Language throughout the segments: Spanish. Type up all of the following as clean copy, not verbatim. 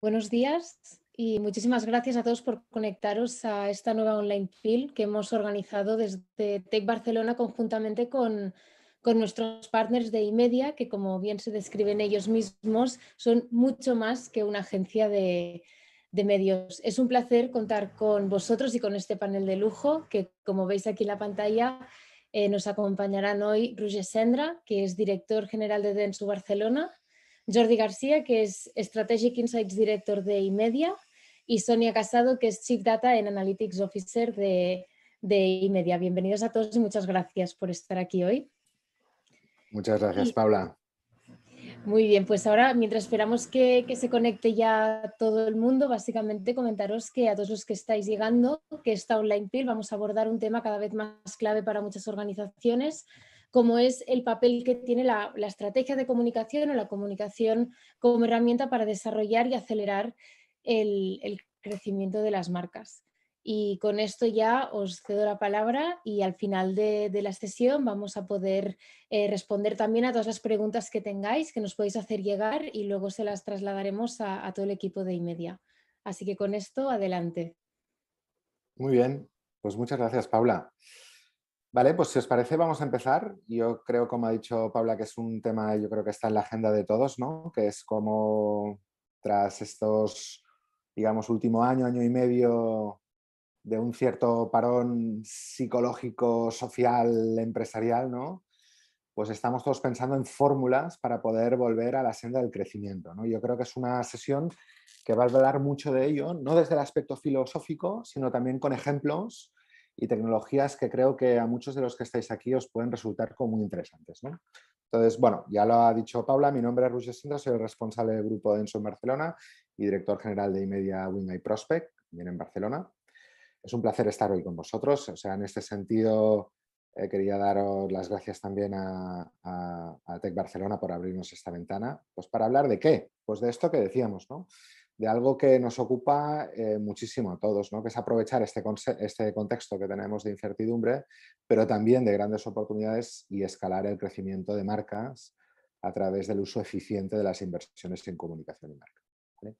Buenos días y muchísimas gracias a todos por conectaros a esta nueva online field que hemos organizado desde Tech Barcelona conjuntamente con nuestros partners de iMedia, que como bien se describen ellos mismos, son mucho más que una agencia de medios. Es un placer contar con vosotros y con este panel de lujo que, como veis aquí en la pantalla, nos acompañarán hoy Roger Sendra, que es director general de Dentsu Barcelona, Jordi García, que es Strategic Insights Director de iMedia, y Sonia Casado, que es Chief Data and Analytics Officer de iMedia. Bienvenidos a todos y muchas gracias por estar aquí hoy. Muchas gracias, Paula. Muy bien, pues ahora, mientras esperamos que se conecte ya todo el mundo, básicamente comentaros que a todos los que estáis llegando, que esta online field vamos a abordar un tema cada vez más clave para muchas organizaciones, como es el papel que tiene la estrategia de comunicación o la comunicación como herramienta para desarrollar y acelerar el crecimiento de las marcas. Y con esto ya os cedo la palabra y al final de la sesión vamos a poder responder también a todas las preguntas que tengáis, que nos podéis hacer llegar y luego se las trasladaremos a todo el equipo de iMedia. Así que con esto, adelante. Muy bien, pues muchas gracias, Paula. Vale, pues si os parece vamos a empezar. Yo creo, como ha dicho Paula, que es un tema, yo creo que está en la agenda de todos, ¿no? Que es como tras estos, digamos, último año, año y medio de un cierto parón psicológico, social, empresarial, ¿no? Pues estamos todos pensando en fórmulas para poder volver a la senda del crecimiento, ¿no? Yo creo que es una sesión que va a hablar mucho de ello, no desde el aspecto filosófico, sino también con ejemplos y tecnologías que creo que a muchos de los que estáis aquí os pueden resultar como muy interesantes, ¿no? Entonces, bueno, ya lo ha dicho Paula, mi nombre es Roger Sendra, soy el responsable del grupo Dentsu en Barcelona y director general de iMedia Win My Prospect, también en Barcelona. Es un placer estar hoy con vosotros, o sea, en este sentido quería daros las gracias también a Tech Barcelona por abrirnos esta ventana. Pues para hablar de qué, pues de esto que decíamos, ¿no? De algo que nos ocupa muchísimo a todos, ¿no? Que es aprovechar este contexto que tenemos de incertidumbre, pero también de grandes oportunidades y escalar el crecimiento de marcas a través del uso eficiente de las inversiones en comunicación y marca, ¿vale?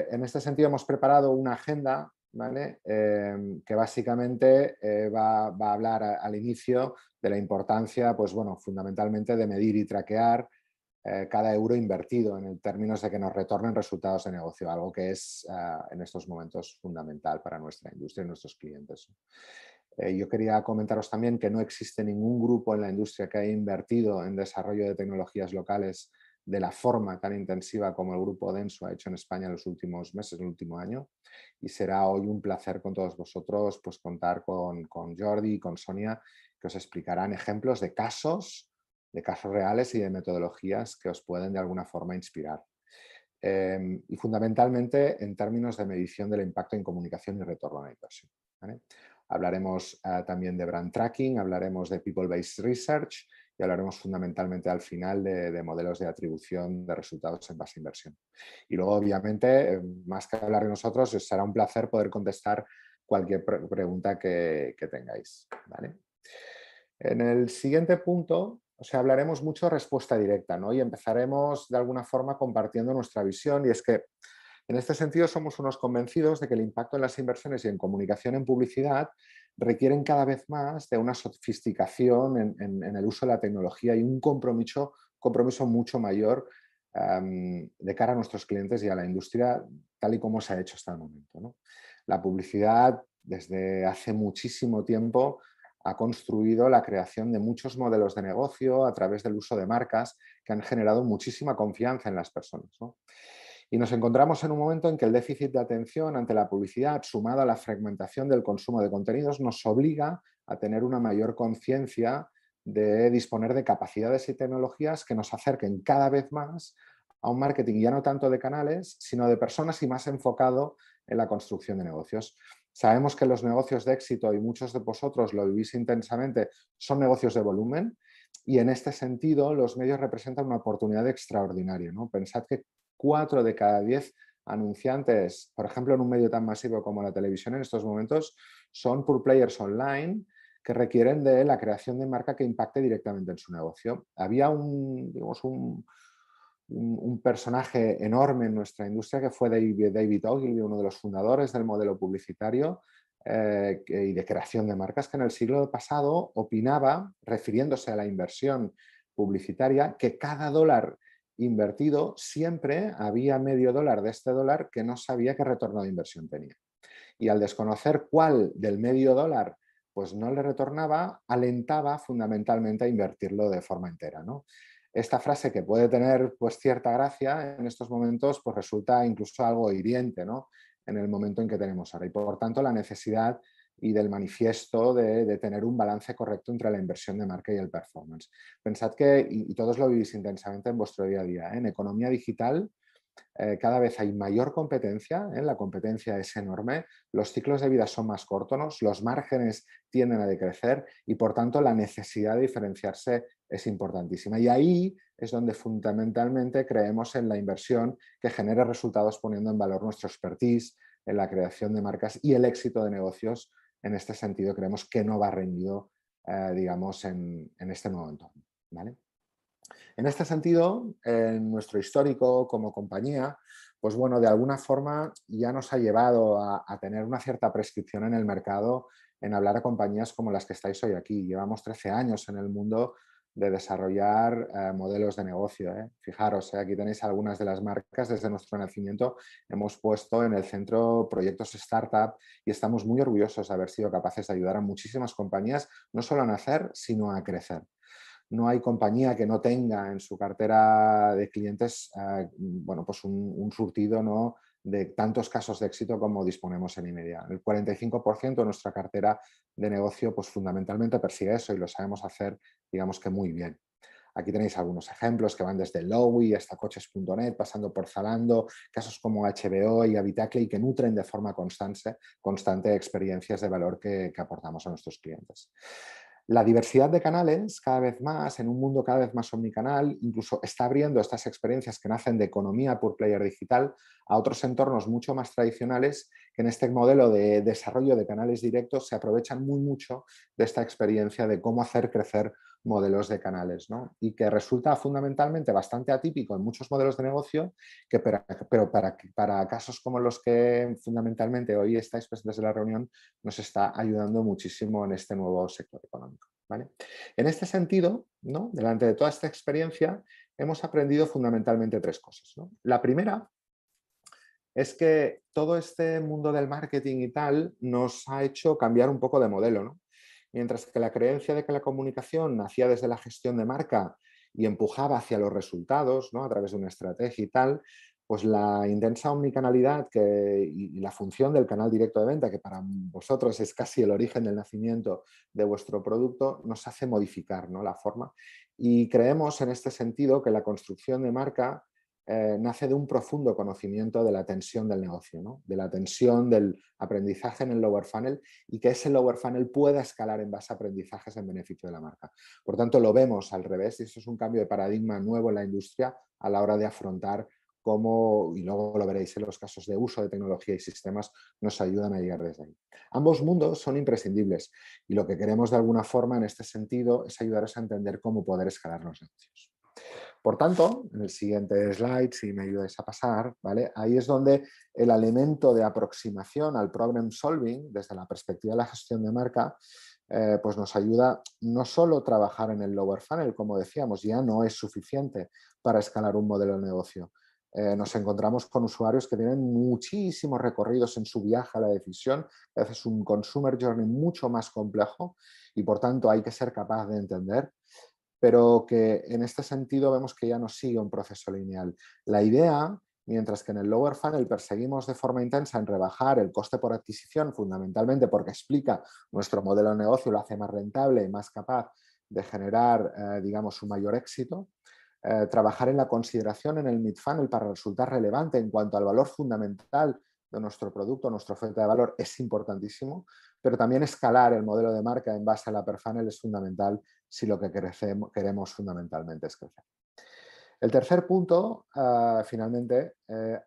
En este sentido hemos preparado una agenda, ¿vale? Que básicamente va a hablar al inicio de la importancia, pues bueno, fundamentalmente de medir y traquear cada euro invertido en términos de que nos retornen resultados de negocio, algo que es en estos momentos fundamental para nuestra industria y nuestros clientes. Yo quería comentaros también que no existe ningún grupo en la industria que haya invertido en desarrollo de tecnologías locales de la forma tan intensiva como el grupo Dentsu ha hecho en España en los últimos meses, el último año. Y será hoy un placer con todos vosotros pues, contar con Jordi y con Sonia, que os explicarán ejemplos de casos reales y de metodologías que os pueden de alguna forma inspirar. Y fundamentalmente en términos de medición del impacto en comunicación y retorno a la inversión, ¿vale? Hablaremos también de brand tracking, hablaremos de people-based research y hablaremos fundamentalmente al final de modelos de atribución de resultados en base a inversión. Y luego, obviamente, más que hablar de nosotros, os será un placer poder contestar cualquier pregunta que tengáis, ¿vale? En el siguiente punto, o sea, hablaremos mucho de respuesta directa, ¿no? Y empezaremos de alguna forma compartiendo nuestra visión, y es que en este sentido somos unos convencidos de que el impacto en las inversiones y en comunicación en publicidad requieren cada vez más de una sofisticación en el uso de la tecnología y un compromiso mucho mayor de cara a nuestros clientes y a la industria tal y como se ha hecho hasta el momento, ¿no? La publicidad desde hace muchísimo tiempo ha construido la creación de muchos modelos de negocio a través del uso de marcas que han generado muchísima confianza en las personas, ¿no? Y nos encontramos en un momento en que el déficit de atención ante la publicidad, sumado a la fragmentación del consumo de contenidos, nos obliga a tener una mayor conciencia de disponer de capacidades y tecnologías que nos acerquen cada vez más a un marketing ya no tanto de canales, sino de personas y más enfocado en la construcción de negocios. Sabemos que los negocios de éxito, y muchos de vosotros lo vivís intensamente, son negocios de volumen, y en este sentido los medios representan una oportunidad extraordinaria, ¿no? Pensad que 4 de cada 10 anunciantes, por ejemplo, en un medio tan masivo como la televisión en estos momentos, son pure players online que requieren de la creación de marca que impacte directamente en su negocio. Había un personaje enorme en nuestra industria que fue David Ogilvy, uno de los fundadores del modelo publicitario y de creación de marcas, que en el siglo pasado opinaba, refiriéndose a la inversión publicitaria, que cada dólar invertido siempre había medio dólar de este dólar que no sabía qué retorno de inversión tenía. Y al desconocer cuál del medio dólar pues no le retornaba, alentaba fundamentalmente a invertirlo de forma entera, ¿no? Esta frase, que puede tener pues cierta gracia en estos momentos, pues resulta incluso algo hiriente, ¿no?, en el momento en que tenemos ahora. Y por tanto la necesidad y del manifiesto de tener un balance correcto entre la inversión de marca y el performance. Pensad que, y todos lo vivís intensamente en vuestro día a día, en economía digital, cada vez hay mayor competencia, la competencia es enorme, los ciclos de vida son más cortos, los márgenes tienden a decrecer y por tanto la necesidad de diferenciarse es importantísima. Y ahí es donde fundamentalmente creemos en la inversión que genere resultados poniendo en valor nuestro expertise en la creación de marcas, y el éxito de negocios en este sentido creemos que no va reñido, digamos, en este nuevo entorno, ¿vale? En este sentido, en nuestro histórico como compañía, pues bueno, de alguna forma ya nos ha llevado a tener una cierta prescripción en el mercado en hablar a compañías como las que estáis hoy aquí. Llevamos 13 años en el mundo de desarrollar modelos de negocio. Fijaros, aquí tenéis algunas de las marcas. Desde nuestro nacimiento hemos puesto en el centro proyectos startup y estamos muy orgullosos de haber sido capaces de ayudar a muchísimas compañías, no solo a nacer, sino a crecer. No hay compañía que no tenga en su cartera de clientes bueno, pues un surtido, ¿no?, de tantos casos de éxito como disponemos en Imedia. El 45% de nuestra cartera de negocio pues fundamentalmente persigue eso y lo sabemos hacer, digamos que muy bien. Aquí tenéis algunos ejemplos que van desde Lowy hasta coches.net, pasando por Zalando, casos como HBO y Habitacle, y que nutren de forma constante experiencias de valor que aportamos a nuestros clientes. La diversidad de canales, cada vez más, en un mundo cada vez más omnicanal, incluso está abriendo estas experiencias que nacen de economía pure player digital a otros entornos mucho más tradicionales que en este modelo de desarrollo de canales directos se aprovechan muy mucho de esta experiencia de cómo hacer crecer modelos de canales, ¿no? Y que resulta fundamentalmente bastante atípico en muchos modelos de negocio, pero para casos como los que fundamentalmente hoy estáis presentes en la reunión, nos está ayudando muchísimo en este nuevo sector económico, ¿vale? En este sentido, ¿no?, delante de toda esta experiencia, hemos aprendido fundamentalmente tres cosas, ¿no? La primera es que todo este mundo del marketing y tal nos ha hecho cambiar un poco de modelo, ¿no? Mientras que la creencia de que la comunicación nacía desde la gestión de marca y empujaba hacia los resultados, ¿no?, a través de una estrategia y tal, pues la intensa omnicanalidad y la función del canal directo de venta, que para vosotros es casi el origen del nacimiento de vuestro producto, nos hace modificar, ¿no?, la forma. Y creemos en este sentido que la construcción de marca nace de un profundo conocimiento de la tensión del negocio, ¿no?, de la tensión del aprendizaje en el lower funnel, y que ese lower funnel pueda escalar en base a aprendizajes en beneficio de la marca. Por tanto, lo vemos al revés y eso es un cambio de paradigma nuevo en la industria a la hora de afrontar cómo, y luego lo veréis en los casos de uso de tecnología y sistemas, nos ayudan a llegar desde ahí. Ambos mundos son imprescindibles y lo que queremos de alguna forma en este sentido es ayudaros a entender cómo poder escalar los negocios. Por tanto, en el siguiente slide, si me ayudáis a pasar, ¿vale?, ahí es donde el elemento de aproximación al problem solving, desde la perspectiva de la gestión de marca, pues nos ayuda no solo a trabajar en el lower funnel, como decíamos, ya no es suficiente para escalar un modelo de negocio. Nos encontramos con usuarios que tienen muchísimos recorridos en su viaje a la decisión, a veces un consumer journey mucho más complejo y por tanto hay que ser capaz de entender, pero que en este sentido vemos que ya no sigue un proceso lineal. La idea, mientras que en el lower funnel perseguimos de forma intensa en rebajar el coste por adquisición, fundamentalmente porque explica nuestro modelo de negocio, lo hace más rentable y más capaz de generar, digamos, un mayor éxito, trabajar en la consideración en el mid-funnel para resultar relevante en cuanto al valor fundamental de nuestro producto, nuestra oferta de valor, es importantísimo, pero también escalar el modelo de marca en base al upper funnel es fundamental si lo que queremos fundamentalmente es crecer. El tercer punto, finalmente,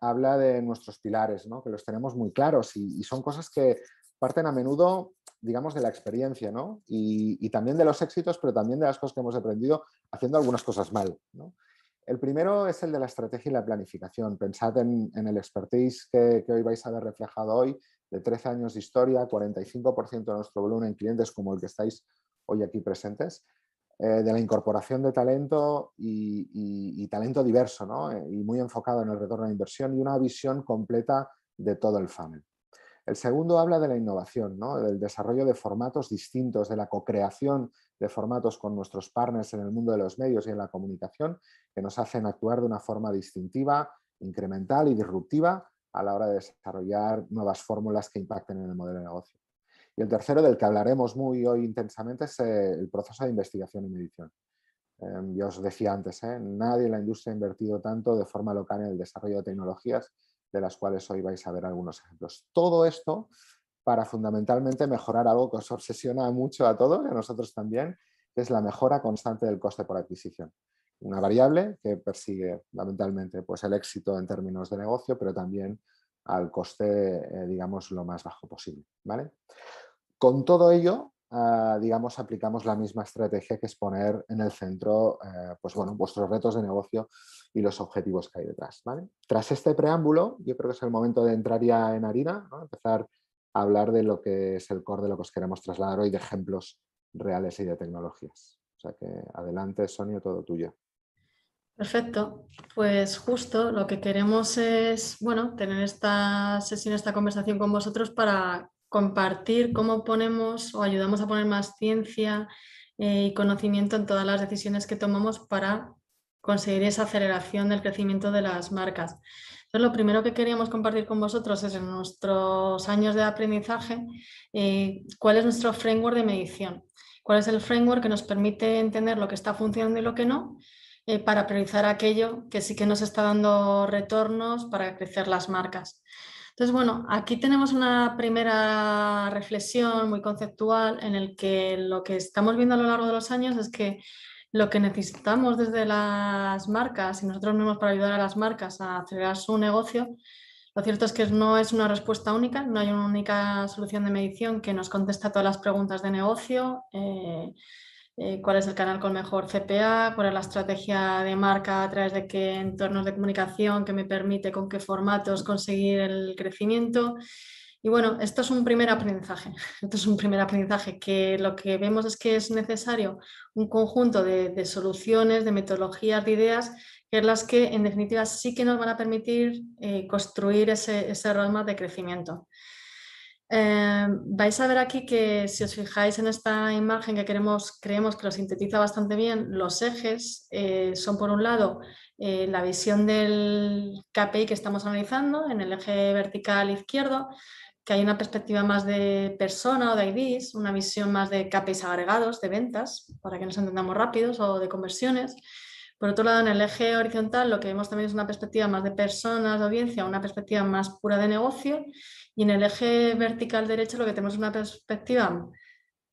habla de nuestros pilares, ¿no?, que los tenemos muy claros y son cosas que parten a menudo, digamos, de la experiencia, ¿no?, y también de los éxitos, pero también de las cosas que hemos aprendido haciendo algunas cosas mal, ¿no? El primero es el de la estrategia y la planificación. Pensad en el expertise que hoy vais a ver reflejado hoy, de 13 años de historia, 45% de nuestro volumen en clientes como el que estáis hoy aquí presentes, de la incorporación de talento y talento diverso, ¿no? Y muy enfocado en el retorno de inversión y una visión completa de todo el funnel. El segundo habla de la innovación, ¿no? Del desarrollo de formatos distintos, de la co-creación de formatos con nuestros partners en el mundo de los medios y en la comunicación, que nos hacen actuar de una forma distintiva, incremental y disruptiva a la hora de desarrollar nuevas fórmulas que impacten en el modelo de negocio. Y el tercero, del que hablaremos muy hoy intensamente, es el proceso de investigación y medición. Yo os decía antes, nadie en la industria ha invertido tanto de forma local en el desarrollo de tecnologías, de las cuales hoy vais a ver algunos ejemplos. Todo esto para fundamentalmente mejorar algo que os obsesiona mucho a todos y a nosotros también, que es la mejora constante del coste por adquisición. Una variable que persigue fundamentalmente pues, el éxito en términos de negocio, pero también al coste, digamos, lo más bajo posible, ¿vale? Con todo ello, digamos, aplicamos la misma estrategia, que es poner en el centro pues, bueno, vuestros retos de negocio y los objetivos que hay detrás, ¿vale? Tras este preámbulo, yo creo que es el momento de entrar ya en harina, ¿no? Empezar a hablar de lo que es el core de lo que os queremos trasladar hoy, de ejemplos reales y de tecnologías. O sea que adelante, Sonia, todo tuyo. Perfecto, pues justo lo que queremos es, bueno, tener esta sesión, esta conversación con vosotros para compartir cómo ponemos o ayudamos a poner más ciencia y conocimiento en todas las decisiones que tomamos para conseguir esa aceleración del crecimiento de las marcas. Entonces, lo primero que queríamos compartir con vosotros es en nuestros años de aprendizaje, cuál es nuestro framework de medición, cuál es el framework que nos permite entender lo que está funcionando y lo que no, para priorizar aquello que sí que nos está dando retornos para crecer las marcas. Entonces, bueno, aquí tenemos una primera reflexión muy conceptual en el que lo que estamos viendo a lo largo de los años es que lo que necesitamos desde las marcas y nosotros mismos para ayudar a las marcas a acelerar su negocio, lo cierto es que no es una respuesta única, no hay una única solución de medición que nos conteste a todas las preguntas de negocio. Cuál es el canal con mejor CPA, cuál es la estrategia de marca a través de qué entornos de comunicación que me permite con qué formatos conseguir el crecimiento. Y bueno, esto es un primer aprendizaje. Esto es un primer aprendizaje que lo que vemos es que es necesario un conjunto de soluciones, de metodologías, de ideas, que es las que en definitiva sí que nos van a permitir construir ese roadmap de crecimiento. Vais a ver aquí que si os fijáis en esta imagen que creemos que lo sintetiza bastante bien, los ejes son por un lado la visión del KPI que estamos analizando en el eje vertical izquierdo, que hay una perspectiva más de persona o de IDs, una visión más de KPIs agregados, de ventas, para que nos entendamos rápidos, o de conversiones. Por otro lado, en el eje horizontal lo que vemos también es una perspectiva más de personas, de audiencia, una perspectiva más pura de negocio. Y en el eje vertical derecho lo que tenemos es una perspectiva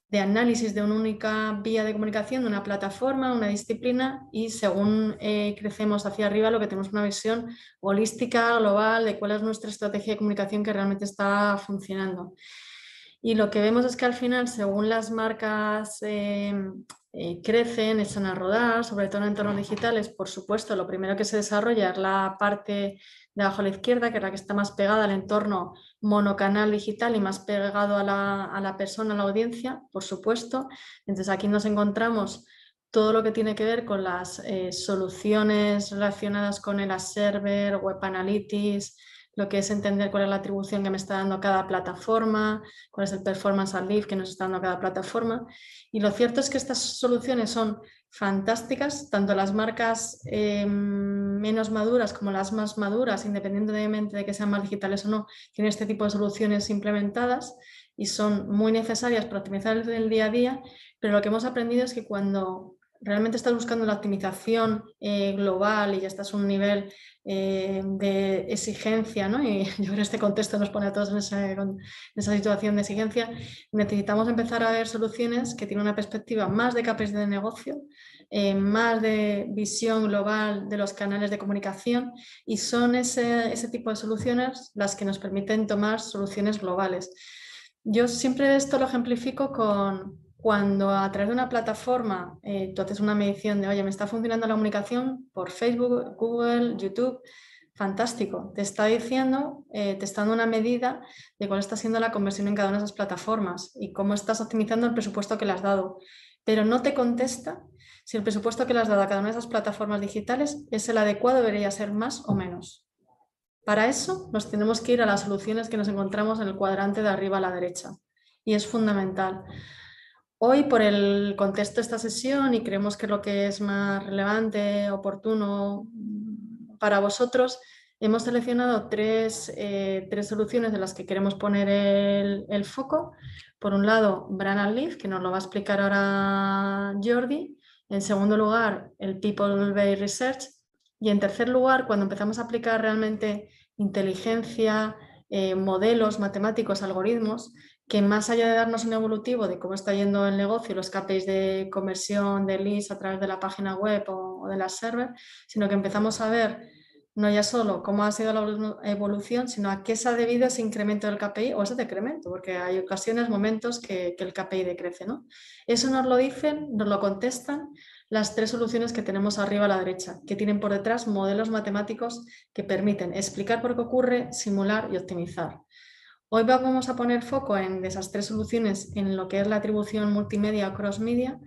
de análisis de una única vía de comunicación, de una plataforma, una disciplina, y según crecemos hacia arriba lo que tenemos es una visión holística, global, de cuál es nuestra estrategia de comunicación que realmente está funcionando. Y lo que vemos es que al final, según las marcas crecen, echan a rodar, sobre todo en entornos digitales, por supuesto, lo primero que se desarrolla es la parte de abajo a la izquierda, que es la que está más pegada al entorno monocanal digital y más pegado a la persona, a la audiencia, por supuesto. Entonces aquí nos encontramos todo lo que tiene que ver con las soluciones relacionadas con el Ad Server, Web Analytics, lo que es entender cuál es la atribución que me está dando cada plataforma, cuál es el performance and lift que nos está dando cada plataforma. Y lo cierto es que estas soluciones son fantásticas, tanto las marcas menos maduras como las más maduras, independientemente de que sean más digitales o no, tienen este tipo de soluciones implementadas y son muy necesarias para optimizar el día a día, pero lo que hemos aprendido es que cuando realmente estás buscando la optimización global y ya estás a un nivel de exigencia, ¿no? Y yo creo que este contexto nos pone a todos en esa situación de exigencia, necesitamos empezar a ver soluciones que tienen una perspectiva más de KPIs de negocio, más de visión global de los canales de comunicación, y son ese tipo de soluciones las que nos permiten tomar soluciones globales. Yo siempre esto lo ejemplifico con cuando a través de una plataforma tú haces una medición de, oye, me está funcionando la comunicación por Facebook, Google, YouTube, fantástico. Te está diciendo, te está dando una medida de cuál está siendo la conversión en cada una de esas plataformas y cómo estás optimizando el presupuesto que le has dado. Pero no te contesta si el presupuesto que le has dado a cada una de esas plataformas digitales es el adecuado, debería ser más o menos. Para eso nos tenemos que ir a las soluciones que nos encontramos en el cuadrante de arriba a la derecha. Y es fundamental. Hoy, por el contexto de esta sesión, y creemos que lo que es más relevante, oportuno para vosotros, hemos seleccionado tres soluciones de las que queremos poner el foco. Por un lado, Brand Leaf, que nos lo va a explicar ahora Jordi. En segundo lugar, el People-Based Research. Y en tercer lugar, cuando empezamos a aplicar realmente inteligencia, modelos matemáticos, algoritmos, que más allá de darnos un evolutivo de cómo está yendo el negocio, los KPIs de conversión de leads a través de la página web o de la server, sino que empezamos a ver no ya solo cómo ha sido la evolución, sino a qué se ha debido ese incremento del KPI o ese decremento, porque hay ocasiones, momentos que el KPI decrece, ¿no? Eso nos lo dicen, nos lo contestan las tres soluciones que tenemos arriba a la derecha, que tienen por detrás modelos matemáticos que permiten explicar por qué ocurre, simular y optimizar. Hoy vamos a poner foco en esas tres soluciones en lo que es la atribución multimedia o cross-media,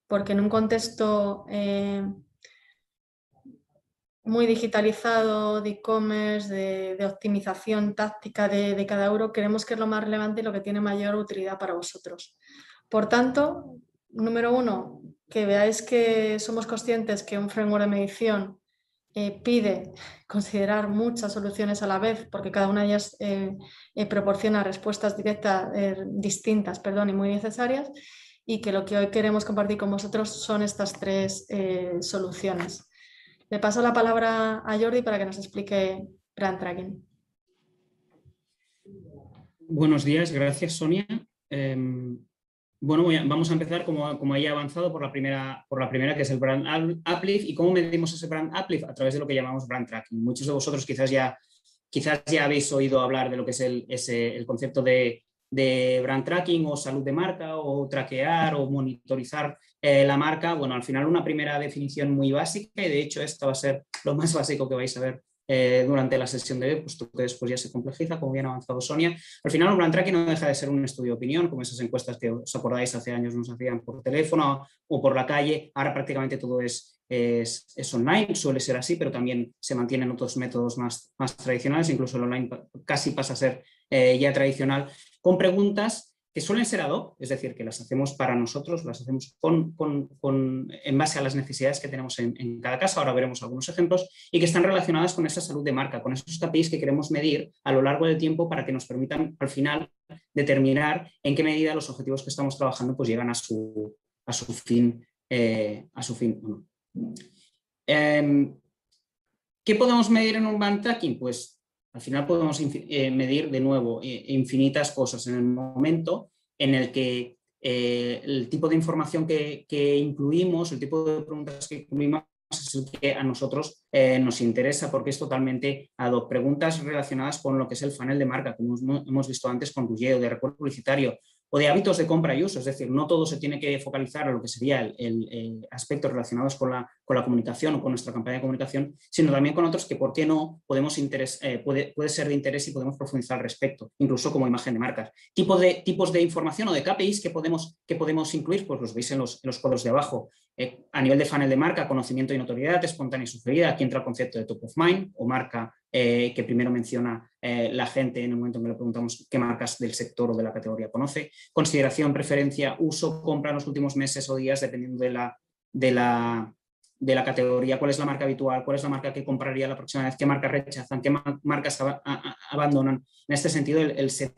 porque en un contexto muy digitalizado, de e-commerce, de optimización táctica de cada euro, creemos que es lo más relevante y lo que tiene mayor utilidad para vosotros. Por tanto, número uno, que veáis que somos conscientes que un framework de medición pide considerar muchas soluciones a la vez, porque cada una de ellas proporciona respuestas directas, distintas, y muy necesarias, y que lo que hoy queremos compartir con vosotros son estas tres soluciones. Le paso la palabra a Jordi para que nos explique Brand Tracking. Buenos días, gracias Sonia. Bueno, vamos a empezar, como haya avanzado, por la primera, que es el Brand Uplift. ¿Y cómo medimos ese Brand Uplift? A través de lo que llamamos Brand Tracking. Muchos de vosotros quizás ya habéis oído hablar de lo que es el concepto de Brand Tracking o salud de marca o traquear o monitorizar la marca. Bueno, al final una primera definición muy básica, y de hecho esta va a ser lo más básico que vais a ver durante la sesión de hoy, puesto que después ya se complejiza, como bien ha avanzado Sonia. Al final, un brand tracking no deja de ser un estudio de opinión, como esas encuestas que os acordáis hace años nos hacían por teléfono o por la calle. Ahora prácticamente todo es online, suele ser así, pero también se mantienen otros métodos más tradicionales, incluso el online casi pasa a ser ya tradicional, con preguntas que suelen ser ad hoc, es decir, que las hacemos para nosotros, las hacemos en base a las necesidades que tenemos en cada caso. Ahora veremos algunos ejemplos, y que están relacionadas con esa salud de marca, con esos KPIs que queremos medir a lo largo del tiempo para que nos permitan al final determinar en qué medida los objetivos que estamos trabajando pues llegan a su fin. Bueno. ¿Qué podemos medir en un brand tracking? Pues al final podemos medir de nuevo infinitas cosas en el momento en el que el tipo de información que incluimos, el tipo de preguntas que incluimos es el que a nosotros nos interesa, porque es totalmente ad hoc. Preguntas relacionadas con lo que es el funnel de marca, como hemos visto antes con Ruggiero, de recuerdo publicitario, o de hábitos de compra y uso. Es decir, no todo se tiene que focalizar a lo que sería el aspectos relacionados con la comunicación o con nuestra campaña de comunicación, sino también con otros que, ¿por qué no?, puede ser de interés y podemos profundizar al respecto, incluso como imagen de marcas. Tipos de información o de KPIs que podemos incluir, pues los veis en los cuadros de abajo. A nivel de funnel de marca, conocimiento y notoriedad, espontánea y sugerida. Aquí entra el concepto de top of mind o marca que primero menciona la gente en el momento en que le preguntamos qué marcas del sector o de la categoría conoce. Consideración, preferencia, uso, compra en los últimos meses o días, dependiendo de la categoría. ¿Cuál es la marca habitual? ¿Cuál es la marca que compraría la próxima vez? ¿Qué marcas rechazan? ¿Qué marcas abandonan? En este sentido, el set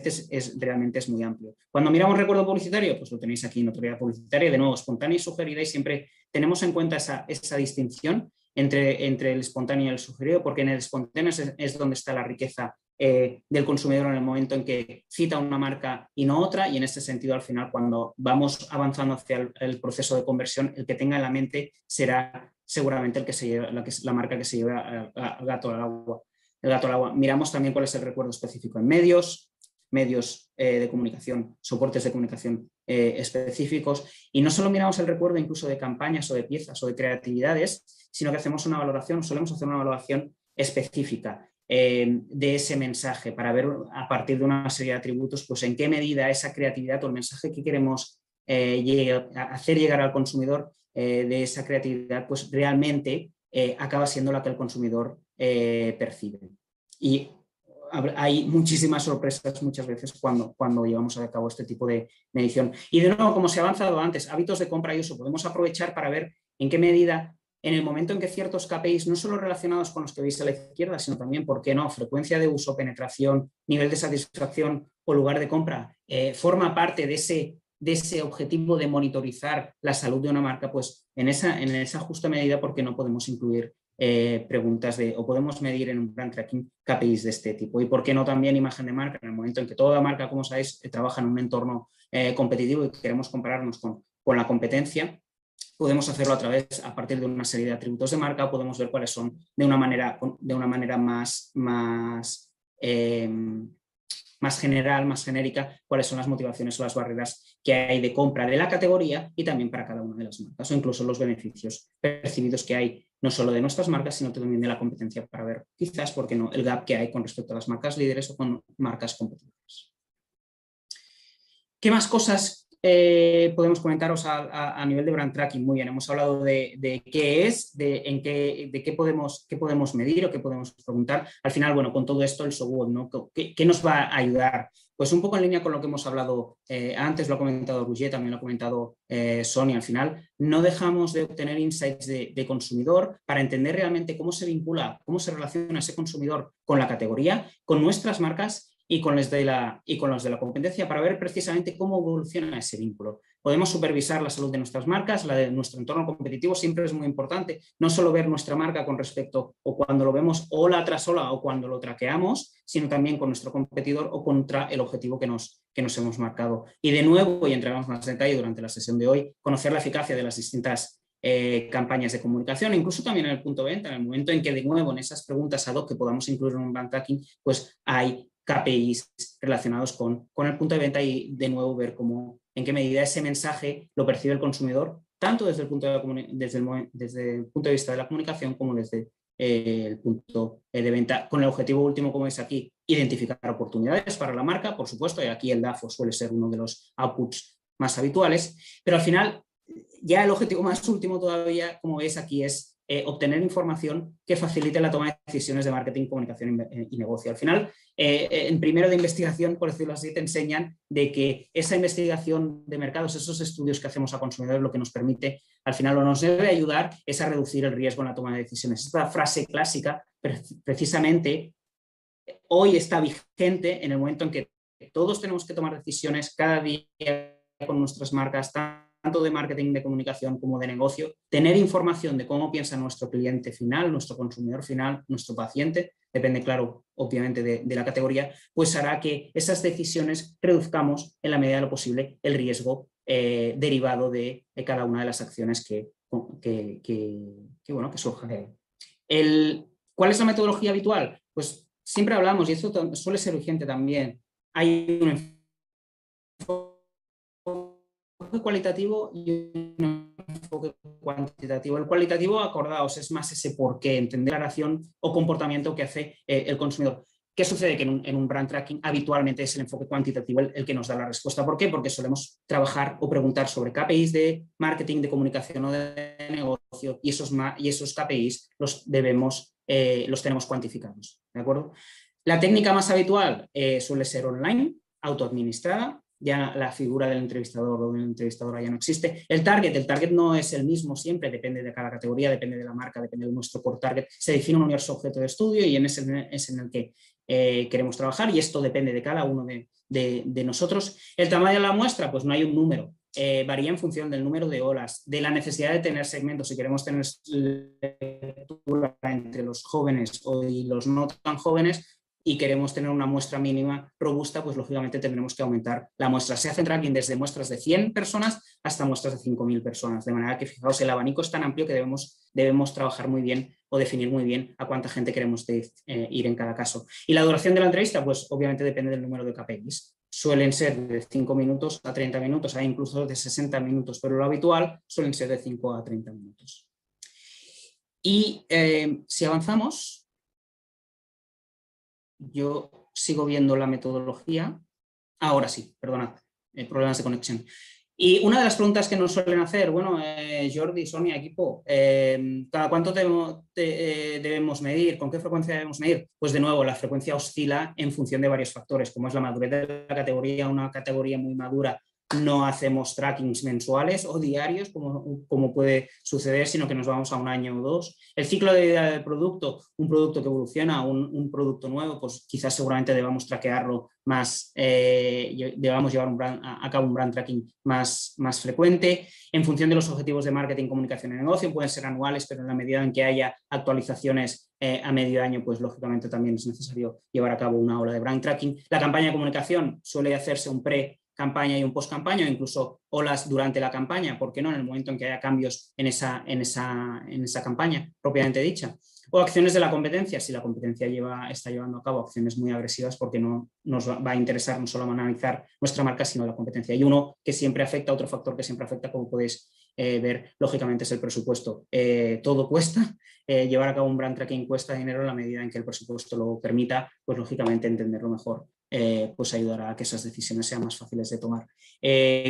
realmente es muy amplio. Cuando miramos recuerdo publicitario, pues lo tenéis aquí, notoriedad publicitaria, de nuevo, espontánea y sugerida, y siempre tenemos en cuenta esa distinción entre el espontáneo y el sugerido, porque en el espontáneo es donde está la riqueza del consumidor en el momento en que cita una marca y no otra, y en este sentido, al final, cuando vamos avanzando hacia el proceso de conversión, el que tenga en la mente será seguramente la marca que se lleva al gato al agua. Miramos también cuál es el recuerdo específico en medios de comunicación, soportes de comunicación específicos, y no solo miramos el recuerdo incluso de campañas o de piezas o de creatividades, sino que hacemos una valoración, solemos hacer una valoración específica de ese mensaje para ver a partir de una serie de atributos pues en qué medida esa creatividad o el mensaje que queremos hacer llegar al consumidor de esa creatividad pues realmente acaba siendo la que el consumidor percibe. Y hay muchísimas sorpresas muchas veces cuando llevamos a cabo este tipo de medición. Y de nuevo, como se ha avanzado antes, hábitos de compra y uso, podemos aprovechar para ver en qué medida, en el momento en que ciertos KPIs, no solo relacionados con los que veis a la izquierda, sino también, ¿por qué no?, frecuencia de uso, penetración, nivel de satisfacción o lugar de compra, forma parte de ese objetivo de monitorizar la salud de una marca, pues en esa justa medida, ¿por qué no podemos incluir preguntas o podemos medir en un brand tracking KPIs de este tipo? Y por qué no también imagen de marca, en el momento en que toda marca, como sabéis, trabaja en un entorno competitivo y queremos compararnos con la competencia, podemos hacerlo a partir de una serie de atributos de marca, podemos ver cuáles son de una manera más general, más genérica, cuáles son las motivaciones o las barreras que hay de compra de la categoría y también para cada una de las marcas, o incluso los beneficios percibidos que hay no solo de nuestras marcas, sino también de la competencia, para ver quizás, ¿por qué no?, el gap que hay con respecto a las marcas líderes o con marcas competitivas. ¿Qué más cosas podemos comentaros a nivel de brand tracking? Muy bien, hemos hablado de qué es, de qué podemos medir o qué podemos preguntar. Al final, bueno, con todo esto, el SWOT, ¿no? ¿Qué nos va a ayudar? Pues un poco en línea con lo que hemos hablado antes, lo ha comentado Roger, también lo ha comentado Sonia. Al final, no dejamos de obtener insights de consumidor para entender realmente cómo se vincula, cómo se relaciona ese consumidor con la categoría, con nuestras marcas y con los de la competencia, para ver precisamente cómo evoluciona ese vínculo. Podemos supervisar la salud de nuestras marcas, la de nuestro entorno competitivo, siempre es muy importante, no solo ver nuestra marca con respecto o cuando lo vemos ola tras ola o cuando lo traqueamos, sino también con nuestro competidor o contra el objetivo que nos hemos marcado. Y de nuevo, y entraremos más en detalle durante la sesión de hoy, conocer la eficacia de las distintas campañas de comunicación, incluso también en el punto de venta, en el momento en que de nuevo en esas preguntas ad hoc que podamos incluir en un brand tracking, pues hay KPIs relacionados con el punto de venta y de nuevo ver en qué medida ese mensaje lo percibe el consumidor, tanto desde el punto de vista de la comunicación como desde el punto de venta, con el objetivo último, como veis aquí, identificar oportunidades para la marca, por supuesto, y aquí el DAFO suele ser uno de los outputs más habituales, pero al final ya el objetivo más último todavía, como veis aquí, es obtener información que facilite la toma de decisiones de marketing, comunicación y negocio. Al final, en primero de investigación, por decirlo así, te enseñan de que esa investigación de mercados, esos estudios que hacemos a consumidores, lo que nos permite, al final, o nos debe ayudar, es a reducir el riesgo en la toma de decisiones. Esta frase clásica, precisamente, hoy está vigente en el momento en que todos tenemos que tomar decisiones cada día con nuestras marcas, tanto de marketing, de comunicación como de negocio. Tener información de cómo piensa nuestro cliente final, nuestro consumidor final, nuestro paciente, depende, claro, obviamente de la categoría, pues hará que esas decisiones reduzcamos en la medida de lo posible el riesgo derivado de cada una de las acciones que surjan. ¿Cuál es la metodología habitual? Pues siempre hablamos, y esto suele ser vigente también, hay un enfoque cualitativo y un enfoque cuantitativo. El cualitativo, acordaos, es más ese por qué, entender la relación o comportamiento que hace el consumidor. ¿Qué sucede? Que en un brand tracking habitualmente es el enfoque cuantitativo el que nos da la respuesta. ¿Por qué? Porque solemos trabajar o preguntar sobre KPIs de marketing, de comunicación o de negocio, y esos KPIs los tenemos cuantificados. ¿De acuerdo? La técnica más habitual suele ser online, autoadministrada. Ya la figura del entrevistador o de la entrevistadora ya no existe. El target no es el mismo siempre, depende de cada categoría, depende de la marca, depende de nuestro core target. Se define un universo objeto de estudio y es en el que queremos trabajar, y esto depende de cada uno de nosotros. El tamaño de la muestra, pues no hay un número. Varía en función del número de olas, de la necesidad de tener segmentos. Si queremos tener lectura entre los jóvenes y los no tan jóvenes, y queremos tener una muestra mínima robusta, pues lógicamente tendremos que aumentar la muestra. Se hace tracking desde muestras de 100 personas hasta muestras de 5.000 personas, de manera que, fijaos, el abanico es tan amplio que debemos trabajar muy bien o definir muy bien a cuánta gente queremos ir en cada caso. Y la duración de la entrevista, pues obviamente depende del número de KPIs. suelen ser de 5 minutos a 30 minutos, hay incluso de 60 minutos, pero lo habitual suelen ser de 5 a 30 minutos. Y si avanzamos, yo sigo viendo la metodología. Ahora sí, perdonad, problemas de conexión. Y una de las preguntas que nos suelen hacer, bueno, Jordi, Sonia, equipo, ¿cada cuánto debemos medir? ¿Con qué frecuencia debemos medir? Pues de nuevo, la frecuencia oscila en función de varios factores, como es la madurez de la categoría. Una categoría muy madura no hacemos trackings mensuales o diarios, como puede suceder, sino que nos vamos a un año o dos. El ciclo de vida del producto, un producto que evoluciona, un producto nuevo, pues quizás seguramente debamos traquearlo más, debamos llevar a cabo un brand tracking más frecuente. En función de los objetivos de marketing, comunicación y negocio, pueden ser anuales, pero en la medida en que haya actualizaciones a medio año, pues lógicamente también es necesario llevar a cabo una ola de brand tracking. La campaña de comunicación suele hacerse un pre-campaña y un post-campaña, o incluso olas durante la campaña, ¿por qué no? En el momento en que haya cambios en esa campaña propiamente dicha. O acciones de la competencia, si la competencia está llevando a cabo acciones muy agresivas, porque no nos va a interesar no solo analizar nuestra marca, sino la competencia. Y uno que siempre afecta, otro factor que siempre afecta, como podéis ver, lógicamente es el presupuesto. Todo cuesta, llevar a cabo un brand tracking cuesta dinero. En la medida en que el presupuesto lo permita, pues lógicamente entenderlo mejor pues ayudará a que esas decisiones sean más fáciles de tomar.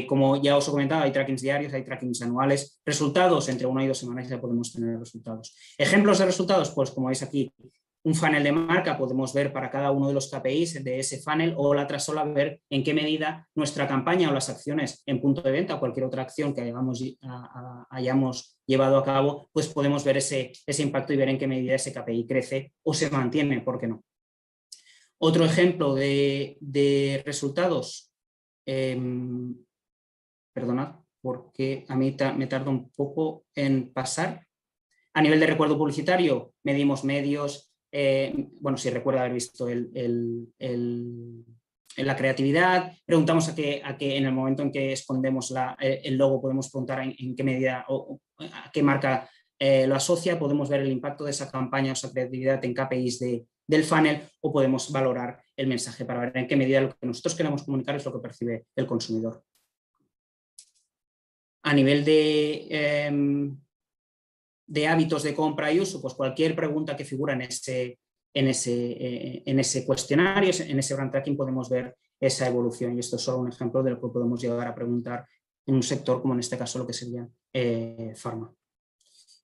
Como ya os he comentado, hay trackings diarios, hay trackings anuales. Resultados, entre 1 y 2 semanas ya podemos tener resultados. Ejemplos de resultados, pues como veis aquí, un funnel de marca, podemos ver para cada uno de los KPIs de ese funnel, o la trasola, ver en qué medida nuestra campaña o las acciones en punto de venta o cualquier otra acción que hayamos llevado a cabo, pues podemos ver ese impacto y ver en qué medida ese KPI crece o se mantiene, ¿por qué no? Otro ejemplo de resultados, perdonad, porque a mí me tarda un poco en pasar. A nivel de recuerdo publicitario, medimos medios. Bueno, si recuerda haber visto la creatividad, preguntamos a que en el momento en que escondemos el logo, podemos preguntar en qué medida o a qué marca lo asocia. Podemos ver el impacto de esa campaña o esa creatividad en KPIs del funnel, o podemos valorar el mensaje para ver en qué medida lo que nosotros queremos comunicar es lo que percibe el consumidor. A nivel de hábitos de compra y uso, pues cualquier pregunta que figura en ese cuestionario, en ese brand tracking, podemos ver esa evolución, y esto es solo un ejemplo de lo que podemos llegar a preguntar en un sector como en este caso lo que sería farma.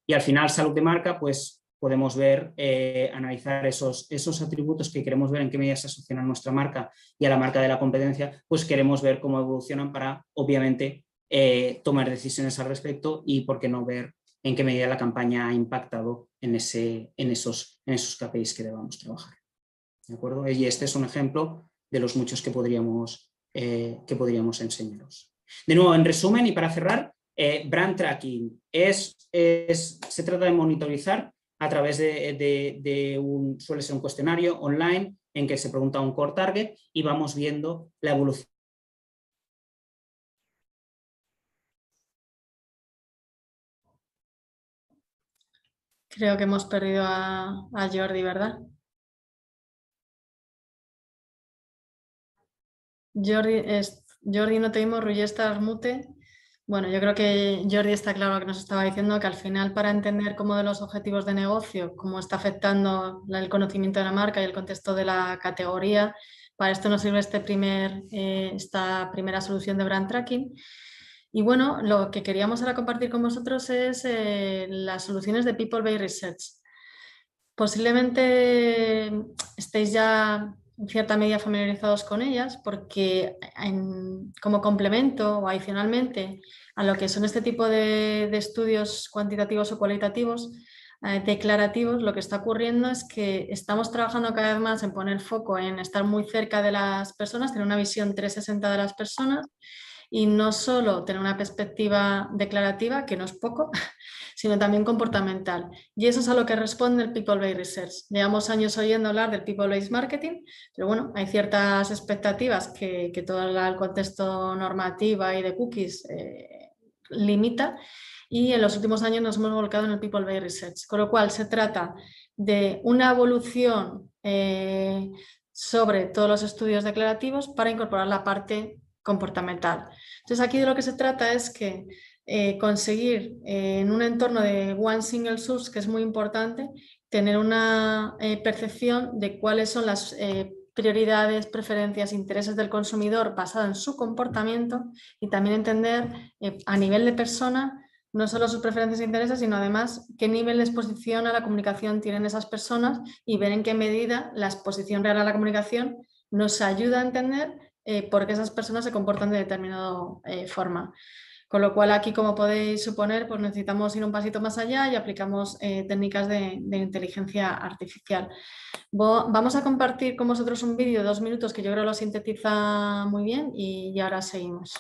Y al final, salud de marca, pues podemos ver, analizar esos atributos que queremos ver en qué medida se asocian a nuestra marca y a la marca de la competencia, pues queremos ver cómo evolucionan para, obviamente, tomar decisiones al respecto, y por qué no ver en qué medida la campaña ha impactado en esos KPIs que debamos trabajar. ¿De acuerdo? Y este es un ejemplo de los muchos que podríamos enseñaros. De nuevo, en resumen y para cerrar, brand tracking se trata de monitorizar a través suele ser un cuestionario online en que se pregunta a un core target y vamos viendo la evolución. Creo que hemos perdido a Jordi, ¿verdad? Jordi, no te vimos, Roger, estás mute. Bueno, yo creo que Jordi está claro que nos estaba diciendo que al final, para entender cómo de los objetivos de negocio, cómo está afectando el conocimiento de la marca y el contexto de la categoría, para esto nos sirve esta primera solución de brand tracking. Y bueno, lo que queríamos ahora compartir con vosotros es las soluciones de People-Based Research. Posiblemente estéis ya en cierta medida familiarizados con ellas, porque como complemento o adicionalmente a lo que son este tipo de estudios cuantitativos o cualitativos, declarativos, lo que está ocurriendo es que estamos trabajando cada vez más en poner foco en estar muy cerca de las personas, tener una visión 360 de las personas, y no solo tener una perspectiva declarativa, que no es poco, sino también comportamental. Y eso es a lo que responde el People-Based Research. Llevamos años oyendo hablar del People-Based Marketing, pero bueno, hay ciertas expectativas que todo el contexto normativo y de cookies limita, y en los últimos años nos hemos volcado en el People-Based Research, con lo cual se trata de una evolución sobre todos los estudios declarativos para incorporar la parte comportamental. Entonces aquí de lo que se trata es que conseguir en un entorno de one single source, que es muy importante, tener una percepción de cuáles son las prioridades, preferencias, intereses del consumidor basado en su comportamiento y también entender a nivel de persona no solo sus preferencias e intereses, sino además qué nivel de exposición a la comunicación tienen esas personas y ver en qué medida la exposición real a la comunicación nos ayuda a entender por qué esas personas se comportan de determinada forma. Con lo cual aquí, como podéis suponer, pues necesitamos ir un pasito más allá y aplicamos técnicas de inteligencia artificial. Vamos a compartir con vosotros un vídeo de 2 minutos que yo creo lo sintetiza muy bien y ahora seguimos.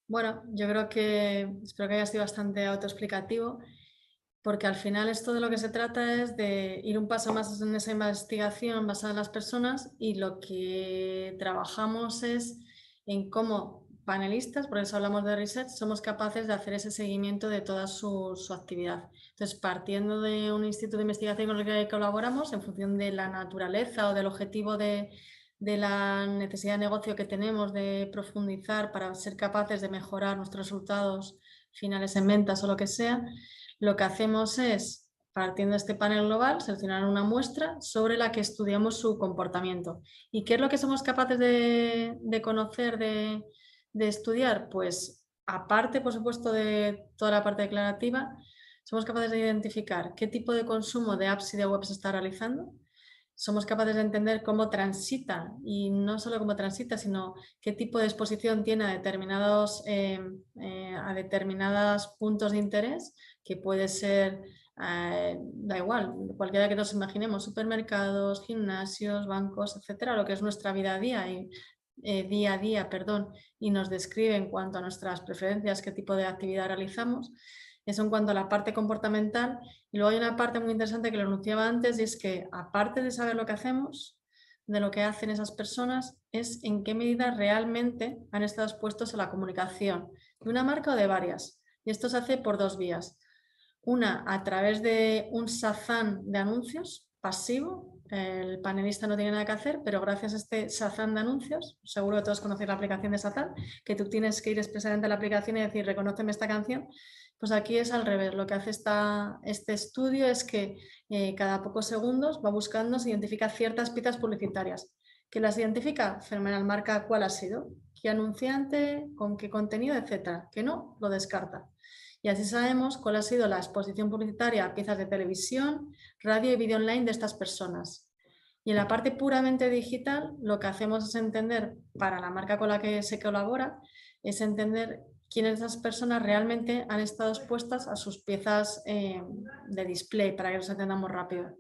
Bueno, yo creo que espero que haya sido bastante autoexplicativo, porque al final esto de lo que se trata es de ir un paso más en esa investigación basada en las personas, y lo que trabajamos es en cómo panelistas, por eso hablamos de research, somos capaces de hacer ese seguimiento de toda su actividad. Entonces, partiendo de un instituto de investigación con el que colaboramos, en función de la naturaleza o del objetivo de la necesidad de negocio que tenemos de profundizar para ser capaces de mejorar nuestros resultados finales en ventas o lo que sea, lo que hacemos es, partiendo de este panel global, seleccionar una muestra sobre la que estudiamos su comportamiento. ¿Y qué es lo que somos capaces de conocer, de estudiar? Pues aparte, por supuesto, de toda la parte declarativa, somos capaces de identificar qué tipo de consumo de apps y de webs se está realizando. Somos capaces de entender cómo transita, y no solo cómo transita, sino qué tipo de exposición tiene a determinados puntos de interés, que puede ser, da igual, cualquiera que nos imaginemos, supermercados, gimnasios, bancos, etcétera, lo que es nuestra vida a día y nos describe en cuanto a nuestras preferencias qué tipo de actividad realizamos. Eso en cuanto a la parte comportamental. Y luego hay una parte muy interesante que lo anunciaba antes, y es que aparte de saber lo que hacemos, de lo que hacen esas personas, es en qué medida realmente han estado expuestos a la comunicación de una marca o de varias. Y esto se hace por 2 vías. Una, a través de un shazam de anuncios pasivo. El panelista no tiene nada que hacer, pero gracias a este shazam de anuncios, seguro que todos conocéis la aplicación de shazam, que tú tienes que ir expresamente a la aplicación y decir, reconóceme esta canción. Pues aquí es al revés. Lo que hace este estudio es que cada pocos segundos va buscando, se identifica ciertas pistas publicitarias. ¿Que las identifica? Fenomenal, marca cuál ha sido, qué anunciante, con qué contenido, etcétera. Que no, lo descarta. Y así sabemos cuál ha sido la exposición publicitaria a piezas de televisión, radio y vídeo online de estas personas. Y en la parte puramente digital, lo que hacemos es entender, para la marca con la que se colabora, es entender quiénes de esas personas realmente han estado expuestas a sus piezas de display, para que nos entendamos rápido.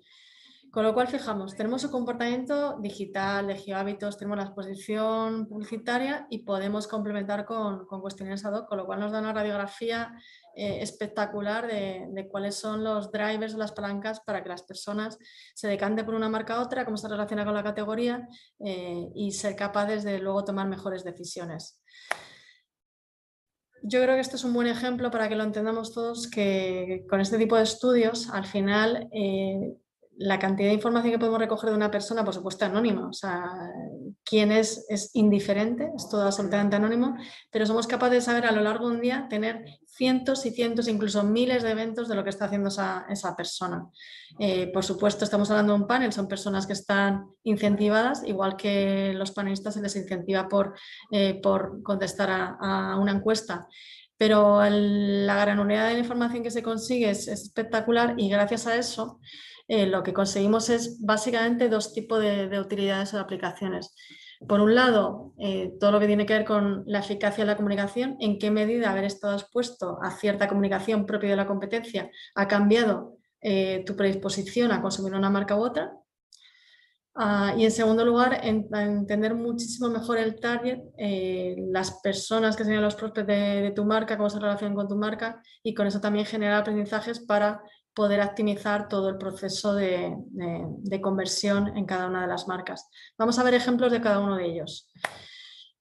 Con lo cual, fijamos, tenemos su comportamiento digital, de geohábitos, tenemos la exposición publicitaria y podemos complementar con cuestiones ad hoc, con lo cual nos da una radiografía espectacular de cuáles son los drivers o las palancas para que las personas se decanten por una marca a otra, cómo se relaciona con la categoría y ser capaces de luego tomar mejores decisiones. Yo creo que esto es un buen ejemplo para que lo entendamos todos, que con este tipo de estudios, al final, la cantidad de información que podemos recoger de una persona, por supuesto, anónima. O sea, quién es indiferente, es todo absolutamente anónimo, pero somos capaces de saber a lo largo de un día tener cientos y cientos, incluso miles de eventos de lo que está haciendo esa persona. Por supuesto, estamos hablando de un panel, son personas que están incentivadas, igual que los panelistas se les incentiva por contestar a una encuesta. Pero la granularidad de la información que se consigue es espectacular y gracias a eso lo que conseguimos es básicamente dos tipos de utilidades o de aplicaciones. Por un lado, todo lo que tiene que ver con la eficacia de la comunicación, en qué medida haber estado expuesto a cierta comunicación propia de la competencia ha cambiado tu predisposición a consumir una marca u otra. Y en segundo lugar, entender muchísimo mejor el target, las personas que serían los prospects de tu marca, cómo se relacionan con tu marca y con eso también generar aprendizajes para poder optimizar todo el proceso de conversión en cada una de las marcas. Vamos a ver ejemplos de cada uno de ellos.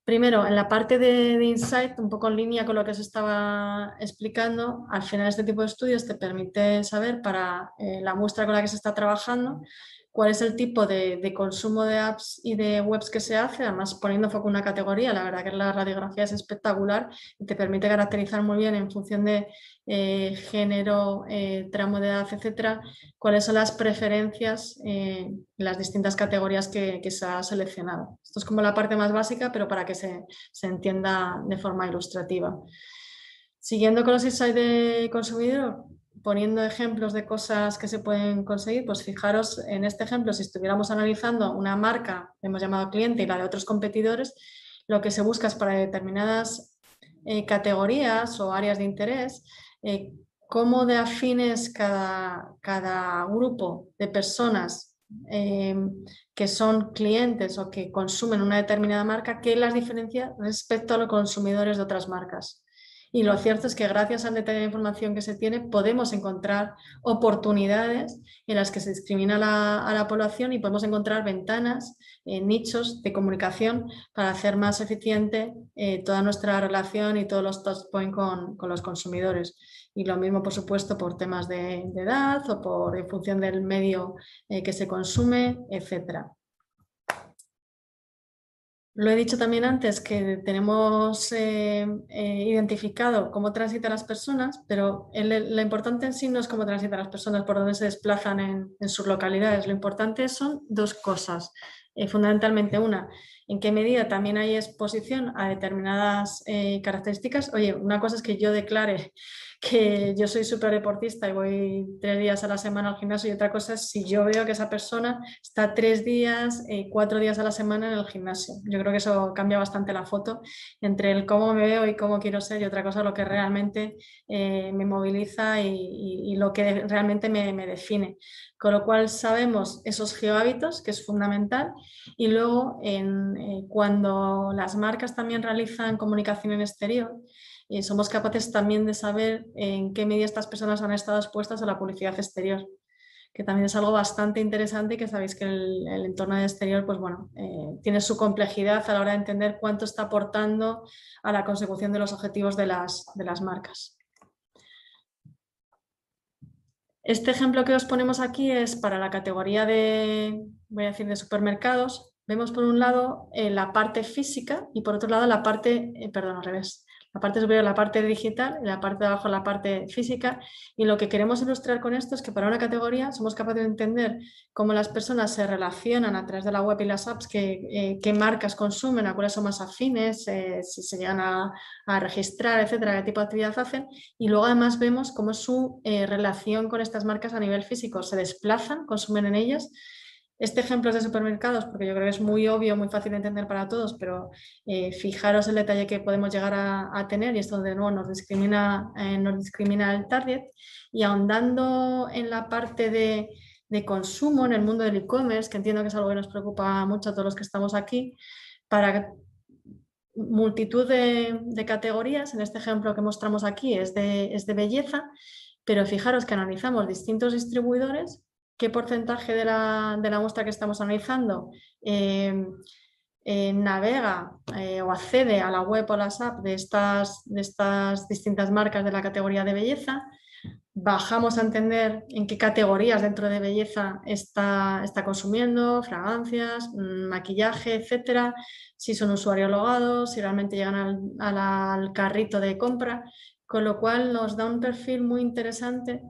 Primero, en la parte de Insight, un poco en línea con lo que se estaba explicando, al final este tipo de estudios te permite saber para la muestra con la que se está trabajando cuál es el tipo de consumo de apps y de webs que se hace, además poniendo foco en una categoría. La verdad que la radiografía es espectacular y te permite caracterizar muy bien en función de género, tramo de edad, etcétera, cuáles son las preferencias en las distintas categorías que se ha seleccionado. Esto es como la parte más básica, pero para que se entienda de forma ilustrativa. Siguiendo con los insights de consumidor, poniendo ejemplos de cosas que se pueden conseguir, pues fijaros en este ejemplo, si estuviéramos analizando una marca, hemos llamado cliente, y la de otros competidores, lo que se busca es para determinadas categorías o áreas de interés, cómo de afines cada grupo de personas que son clientes o que consumen una determinada marca, qué las diferencia respecto a los consumidores de otras marcas. Y lo cierto es que gracias al detalle de información que se tiene podemos encontrar oportunidades en las que se discrimina a la población y podemos encontrar ventanas, nichos de comunicación para hacer más eficiente toda nuestra relación y todos los touchpoints con los consumidores. Y lo mismo, por supuesto, por temas de edad o en función del medio que se consume, etcétera. Lo he dicho también antes que tenemos identificado cómo transitan las personas, pero lo importante en sí no es cómo transitan las personas, por dónde se desplazan en sus localidades. Lo importante son dos cosas. Fundamentalmente una, en qué medida también hay exposición a determinadas características. Oye, una cosa es que yo declare que yo soy súper deportista y voy 3 días a la semana al gimnasio y otra cosa es si yo veo que esa persona está 3 días, 4 días a la semana en el gimnasio. Yo creo que eso cambia bastante la foto entre el cómo me veo y cómo quiero ser y otra cosa lo que realmente me moviliza y lo que realmente me define. Con lo cual sabemos esos geohábitos, que es fundamental, y luego cuando las marcas también realizan comunicación en exterior, somos capaces también de saber en qué medida estas personas han estado expuestas a la publicidad exterior, que también es algo bastante interesante y que sabéis que el entorno de exterior pues bueno, tiene su complejidad a la hora de entender cuánto está aportando a la consecución de los objetivos de las marcas. Este ejemplo que os ponemos aquí es para la categoría de supermercados. Vemos por un lado la parte física y por otro lado la parte, al revés. La parte superior, la parte digital, y la parte de abajo, la parte física. Y lo que queremos ilustrar con esto es que para una categoría somos capaces de entender cómo las personas se relacionan a través de la web y las apps, qué marcas consumen, a cuáles son más afines, si se llegan a registrar, etcétera, qué tipo de actividad hacen. Y luego además vemos cómo es su relación con estas marcas a nivel físico. Se desplazan, consumen en ellas. Este ejemplo es de supermercados porque yo creo que es muy obvio, muy fácil de entender para todos, pero fijaros el detalle que podemos llegar a tener, y esto de nuevo nos discrimina el target. Y ahondando en la parte de consumo en el mundo del e-commerce, que entiendo que es algo que nos preocupa mucho a todos los que estamos aquí, para multitud de categorías. En este ejemplo que mostramos aquí es de belleza, pero fijaros que analizamos distintos distribuidores, qué porcentaje de la muestra que estamos analizando navega o accede a la web o las apps de estas distintas marcas de la categoría de belleza. Bajamos a entender en qué categorías dentro de belleza está consumiendo, fragancias, maquillaje, etcétera, si son usuarios logados, si realmente llegan al carrito de compra, con lo cual nos da un perfil muy interesante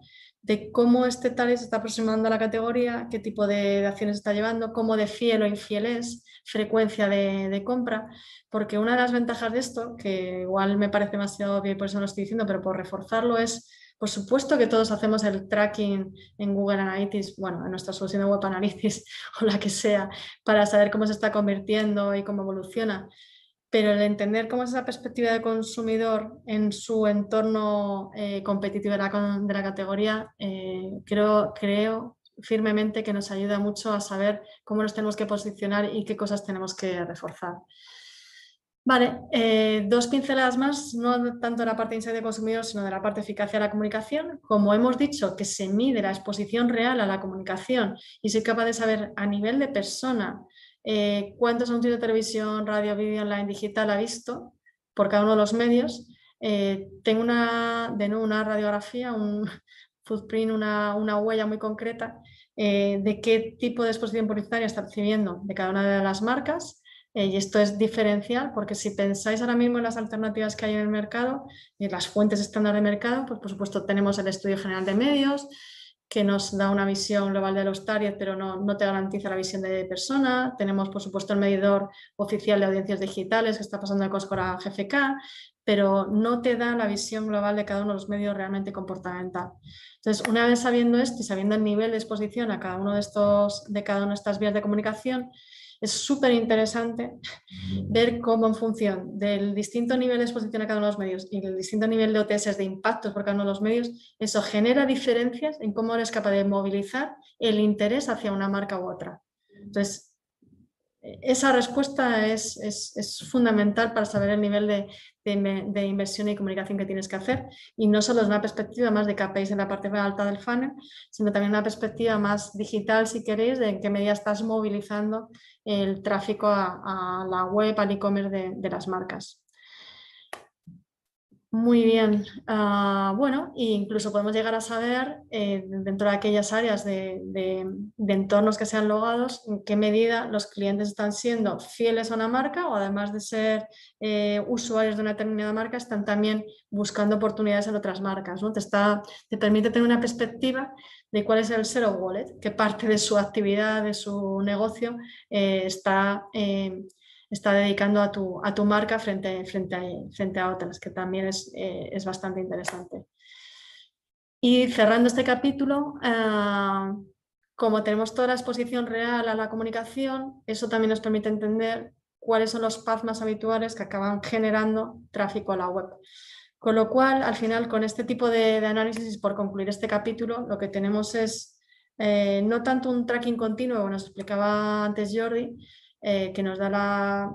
de cómo este target se está aproximando a la categoría, qué tipo de acciones está llevando, cómo de fiel o infiel es, frecuencia de compra, porque una de las ventajas de esto, que igual me parece demasiado obvio y por eso no lo estoy diciendo, pero por reforzarlo es, por supuesto que todos hacemos el tracking en Google Analytics, bueno, en nuestra solución de Web Analytics o la que sea, para saber cómo se está convirtiendo y cómo evoluciona. Pero el entender cómo es esa perspectiva de consumidor en su entorno competitivo de la categoría, creo firmemente que nos ayuda mucho a saber cómo nos tenemos que posicionar y qué cosas tenemos que reforzar. Vale, dos pinceladas más, no tanto de la parte de insight de consumidor, sino de la parte de eficacia de la comunicación. Como hemos dicho, que se mide la exposición real a la comunicación y soy capaz de saber a nivel de persona cuántos anuncios de televisión, radio, vídeo, online, digital ha visto por cada uno de los medios. Tengo una radiografía, un footprint, una huella muy concreta de qué tipo de exposición publicitaria está recibiendo de cada una de las marcas. Y esto es diferencial porque si pensáis ahora mismo en las alternativas que hay en el mercado, las fuentes estándar de mercado, pues por supuesto tenemos el Estudio General de Medios, que nos da una visión global de los targets, pero no te garantiza la visión de persona. Tenemos por supuesto el medidor oficial de audiencias digitales que está pasando de Comscore a GfK, pero no te da la visión global de cada uno de los medios realmente comportamental. Entonces, una vez sabiendo esto y sabiendo el nivel de exposición a cada uno de cada una de estas vías de comunicación, es súper interesante ver cómo en función del distinto nivel de exposición a cada uno de los medios y del distinto nivel de OTS de impactos por cada uno de los medios, eso genera diferencias en cómo eres capaz de movilizar el interés hacia una marca u otra. Entonces, esa respuesta es fundamental para saber el nivel de inversión y comunicación que tienes que hacer, y no solo desde una perspectiva más de KPIs en la parte alta del funnel, sino también una perspectiva más digital, si queréis, de en qué medida estás movilizando el tráfico a la web, al e-commerce de las marcas. Muy bien, bueno, e incluso podemos llegar a saber dentro de aquellas áreas de entornos que sean logados, en qué medida los clientes están siendo fieles a una marca o además de ser usuarios de una determinada marca, están también buscando oportunidades en otras marcas, ¿no? Te permite tener una perspectiva de cuál es el share of wallet, qué parte de su actividad, de su negocio está dedicando a tu marca frente a otras, que también es bastante interesante. Y cerrando este capítulo, como tenemos toda la exposición real a la comunicación, eso también nos permite entender cuáles son los paths más habituales que acaban generando tráfico a la web. Con lo cual, al final, con este tipo de análisis, por concluir este capítulo, lo que tenemos es no tanto un tracking continuo, como nos explicaba antes Jordi, que nos da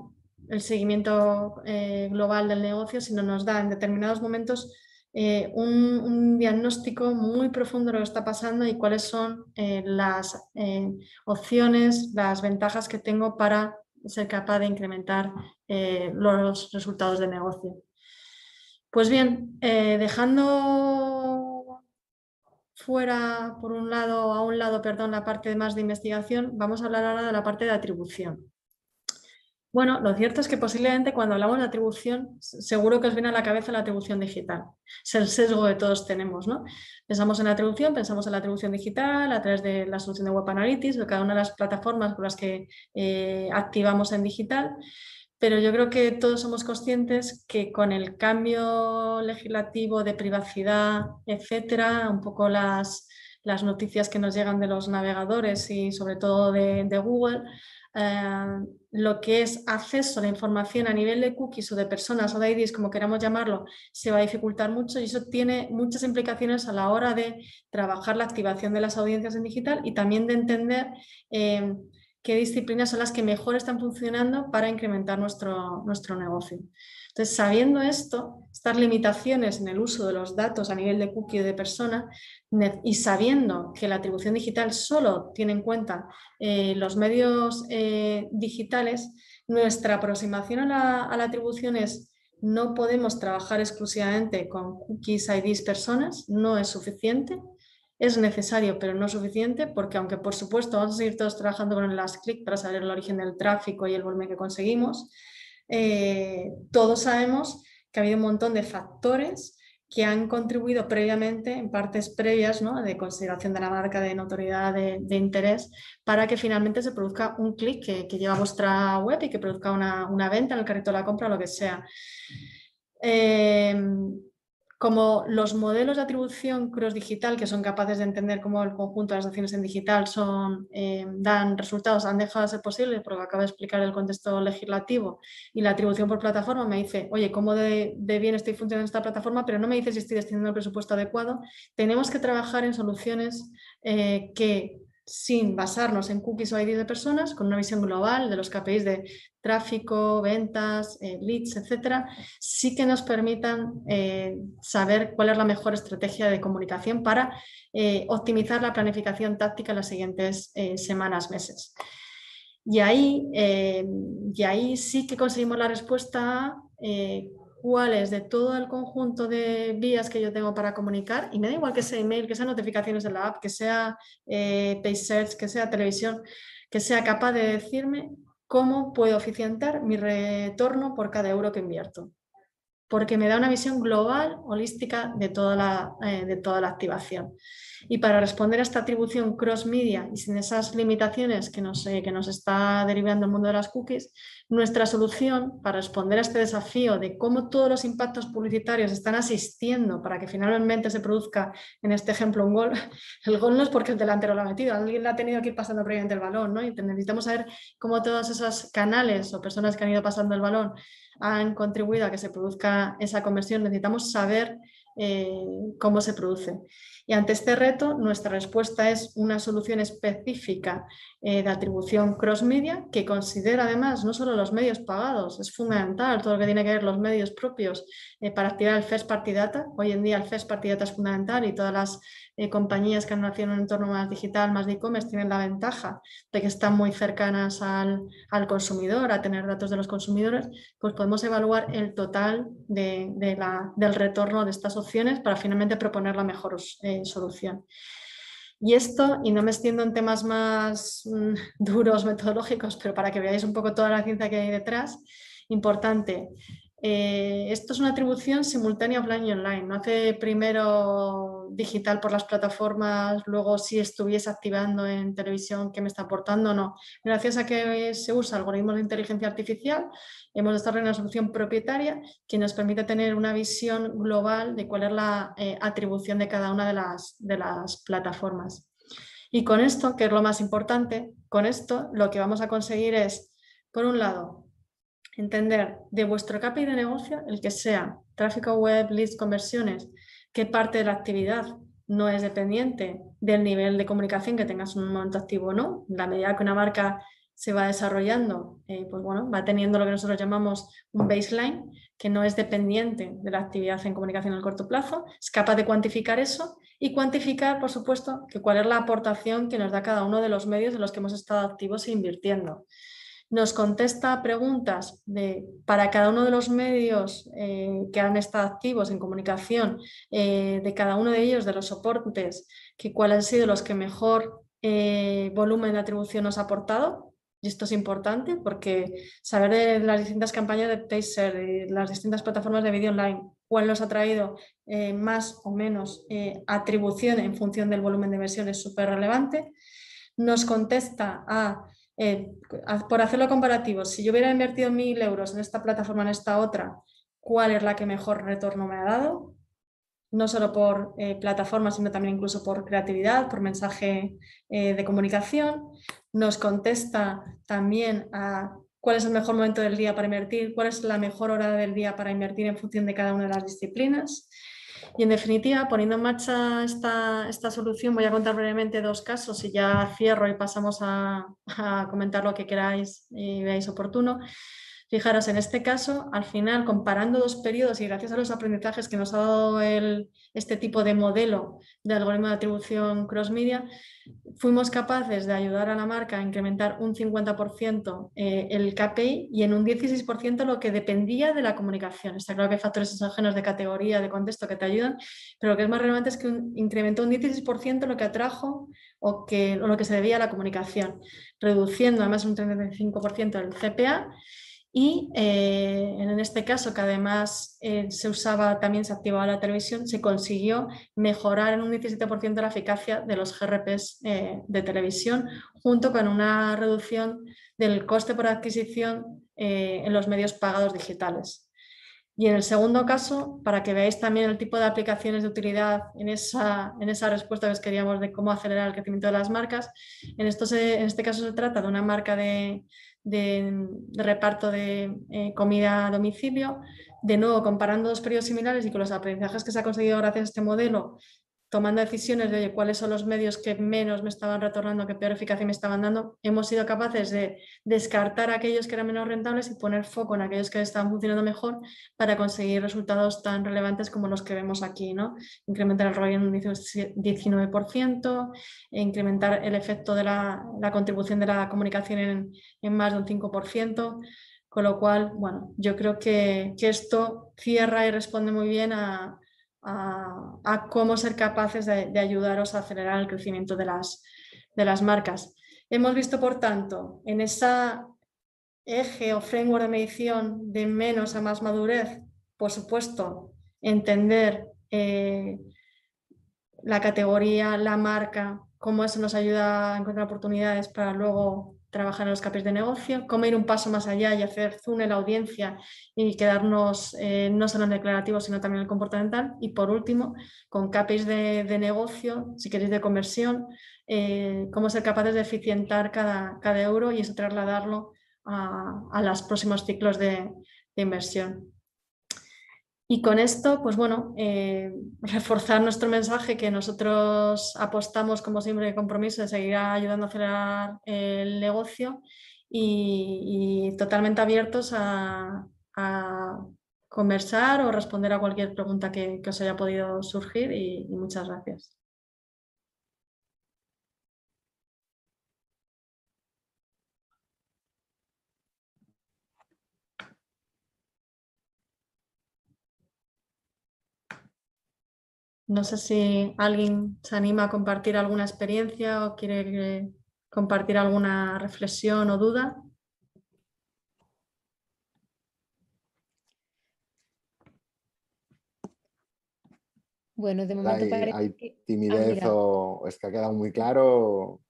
el seguimiento global del negocio, sino nos da en determinados momentos un diagnóstico muy profundo de lo que está pasando y cuáles son las opciones, las ventajas que tengo para ser capaz de incrementar los resultados de negocio. Pues bien, dejando fuera a un lado, la parte más de investigación, vamos a hablar ahora de la parte de atribución. Bueno, lo cierto es que posiblemente cuando hablamos de atribución, seguro que os viene a la cabeza la atribución digital. Es el sesgo que todos tenemos, ¿no? Pensamos en la atribución digital a través de la solución de Web Analytics, de cada una de las plataformas con las que activamos en digital. Pero yo creo que todos somos conscientes que con el cambio legislativo de privacidad, etcétera, un poco las las noticias que nos llegan de los navegadores y sobre todo de Google, lo que es acceso a la información a nivel de cookies o de personas o de IDs, como queramos llamarlo, se va a dificultar mucho y eso tiene muchas implicaciones a la hora de trabajar la activación de las audiencias en digital y también de entender qué disciplinas son las que mejor están funcionando para incrementar nuestro negocio. Entonces, sabiendo esto, estas limitaciones en el uso de los datos a nivel de cookie de persona y sabiendo que la atribución digital solo tiene en cuenta los medios digitales, nuestra aproximación a la atribución es: no podemos trabajar exclusivamente con cookies, IDs, personas, no es suficiente. Es necesario, pero no suficiente, porque aunque por supuesto vamos a seguir todos trabajando con el last click para saber el origen del tráfico y el volumen que conseguimos, todos sabemos que ha habido un montón de factores que han contribuido previamente, en partes previas, ¿no?, de consideración de la marca, de notoriedad, de interés, para que finalmente se produzca un clic que lleva a vuestra web y que produzca una venta en el carrito de la compra o lo que sea. Como los modelos de atribución cross-digital, que son capaces de entender cómo el conjunto de las acciones en digital dan resultados, han dejado de ser posibles, porque acabo de explicar el contexto legislativo, y la atribución por plataforma me dice: oye, cómo de bien estoy funcionando esta plataforma, pero no me dice si estoy destinando el presupuesto adecuado. Tenemos que trabajar en soluciones que, sin basarnos en cookies o IDs de personas, con una visión global de los KPIs de tráfico, ventas, leads, etcétera, sí que nos permitan saber cuál es la mejor estrategia de comunicación para optimizar la planificación táctica en las siguientes semanas, meses. Y ahí sí que conseguimos la respuesta a cuáles de todo el conjunto de vías que yo tengo para comunicar, y me da igual que sea email, que sea notificaciones de la app, que sea page search, que sea televisión, que sea capaz de decirme cómo puedo eficientar mi retorno por cada euro que invierto, porque me da una visión global, holística de toda la activación. Y para responder a esta atribución cross-media y sin esas limitaciones que nos está derivando el mundo de las cookies, nuestra solución para responder a este desafío de cómo todos los impactos publicitarios están asistiendo para que finalmente se produzca, en este ejemplo, un gol. El gol no es porque el delantero lo ha metido, alguien le ha tenido que ir pasando previamente el balón, ¿no? Y necesitamos saber cómo todos esos canales o personas que han ido pasando el balón han contribuido a que se produzca esa conversión. Necesitamos saber cómo se produce. Y ante este reto, nuestra respuesta es una solución específica de atribución cross-media, que considera además no solo los medios pagados, es fundamental todo lo que tiene que ver los medios propios para activar el First Party Data. Hoy en día el First Party Data es fundamental y todas las compañías que han nacido en un entorno más digital, más de e-commerce, tienen la ventaja de que están muy cercanas al consumidor, a tener datos de los consumidores. Pues podemos evaluar el total del retorno de estas opciones para finalmente proponer la mejor solución. Y esto, y no me extiendo en temas más duros, metodológicos, pero para que veáis un poco toda la ciencia que hay detrás, importante. Esto es una atribución simultánea offline y online. No hace primero digital por las plataformas, luego si estuviese activando en televisión, ¿qué me está aportando? No. Gracias a que se usa algoritmos de inteligencia artificial, hemos desarrollado una solución propietaria que nos permite tener una visión global de cuál es la atribución de cada una de las plataformas. Y con esto, que es lo más importante, con esto lo que vamos a conseguir es, por un lado, entender de vuestro KPI de negocio, el que sea tráfico web, leads, conversiones, qué parte de la actividad no es dependiente del nivel de comunicación que tengas en un momento activo o no. En la medida que una marca se va desarrollando, pues bueno, va teniendo lo que nosotros llamamos un baseline, que no es dependiente de la actividad en comunicación a corto plazo, es capaz de cuantificar eso y cuantificar, por supuesto, que cuál es la aportación que nos da cada uno de los medios en los que hemos estado activos e invirtiendo. Nos contesta preguntas para cada uno de los medios que han estado activos en comunicación, de cada uno de ellos, de los soportes, que cuáles han sido los que mejor volumen de atribución nos ha aportado. Y esto es importante porque saber de las distintas campañas de Pacer, de las distintas plataformas de vídeo online, cuál nos ha traído más o menos atribución en función del volumen de inversión es súper relevante. Nos contesta por hacerlo comparativo, si yo hubiera invertido 1.000 euros en esta plataforma, en esta otra, ¿cuál es la que mejor retorno me ha dado? no solo por plataformas, sino también incluso por creatividad, por mensaje de comunicación. Nos contesta también a cuál es el mejor momento del día para invertir, cuál es la mejor hora del día para invertir en función de cada una de las disciplinas. Y en definitiva, poniendo en marcha esta solución, voy a contar brevemente 2 casos y ya cierro y pasamos a comentar lo que queráis y veáis oportuno. Fijaros, en este caso, al final, comparando 2 periodos y gracias a los aprendizajes que nos ha dado este tipo de modelo de algoritmo de atribución cross-media, fuimos capaces de ayudar a la marca a incrementar un 50% el KPI y en un 16% lo que dependía de la comunicación. Está claro que hay factores exógenos de categoría, de contexto que te ayudan, pero lo que es más relevante es que incrementó un 16% lo que atrajo o lo que se debía a la comunicación, reduciendo además un 35% el CPA. Y en este caso, que además también se activaba la televisión, se consiguió mejorar en un 17% la eficacia de los GRPs de televisión, junto con una reducción del coste por adquisición en los medios pagados digitales. Y en el segundo caso, para que veáis también el tipo de aplicaciones de utilidad en esa respuesta que os queríamos de cómo acelerar el crecimiento de las marcas, en este caso se trata de una marca de reparto de comida a domicilio. De nuevo, comparando 2 periodos similares y con los aprendizajes que se ha conseguido gracias a este modelo, tomando decisiones de cuáles son los medios que menos me estaban retornando, que peor eficacia me estaban dando, hemos sido capaces de descartar aquellos que eran menos rentables y poner foco en aquellos que estaban funcionando mejor para conseguir resultados tan relevantes como los que vemos aquí, ¿no? Incrementar el ROI en un 19%, incrementar el efecto de la contribución de la comunicación en más de un 5%, con lo cual, bueno, yo creo que esto cierra y responde muy bien a cómo ser capaces de ayudaros a acelerar el crecimiento de las marcas. Hemos visto, por tanto, en esa eje o framework de medición de menos a más madurez, por supuesto, entender la categoría, la marca, cómo eso nos ayuda a encontrar oportunidades para luego trabajar en los KPIs de negocio, cómo ir un paso más allá y hacer zoom en la audiencia y quedarnos no solo en declarativo, sino también en el comportamental. Y por último, con KPIs de negocio, si queréis de conversión, cómo ser capaces de eficientar cada euro y eso trasladarlo a los próximos ciclos de inversión. Y con esto, pues bueno, reforzar nuestro mensaje que nosotros apostamos como siempre de compromiso de seguir ayudando a acelerar el negocio y totalmente abiertos a conversar o responder a cualquier pregunta que os haya podido surgir y muchas gracias. No sé si alguien se anima a compartir alguna experiencia o quiere compartir alguna reflexión o duda. Bueno, de momento ¿Hay que... timidez o es que ha quedado muy claro?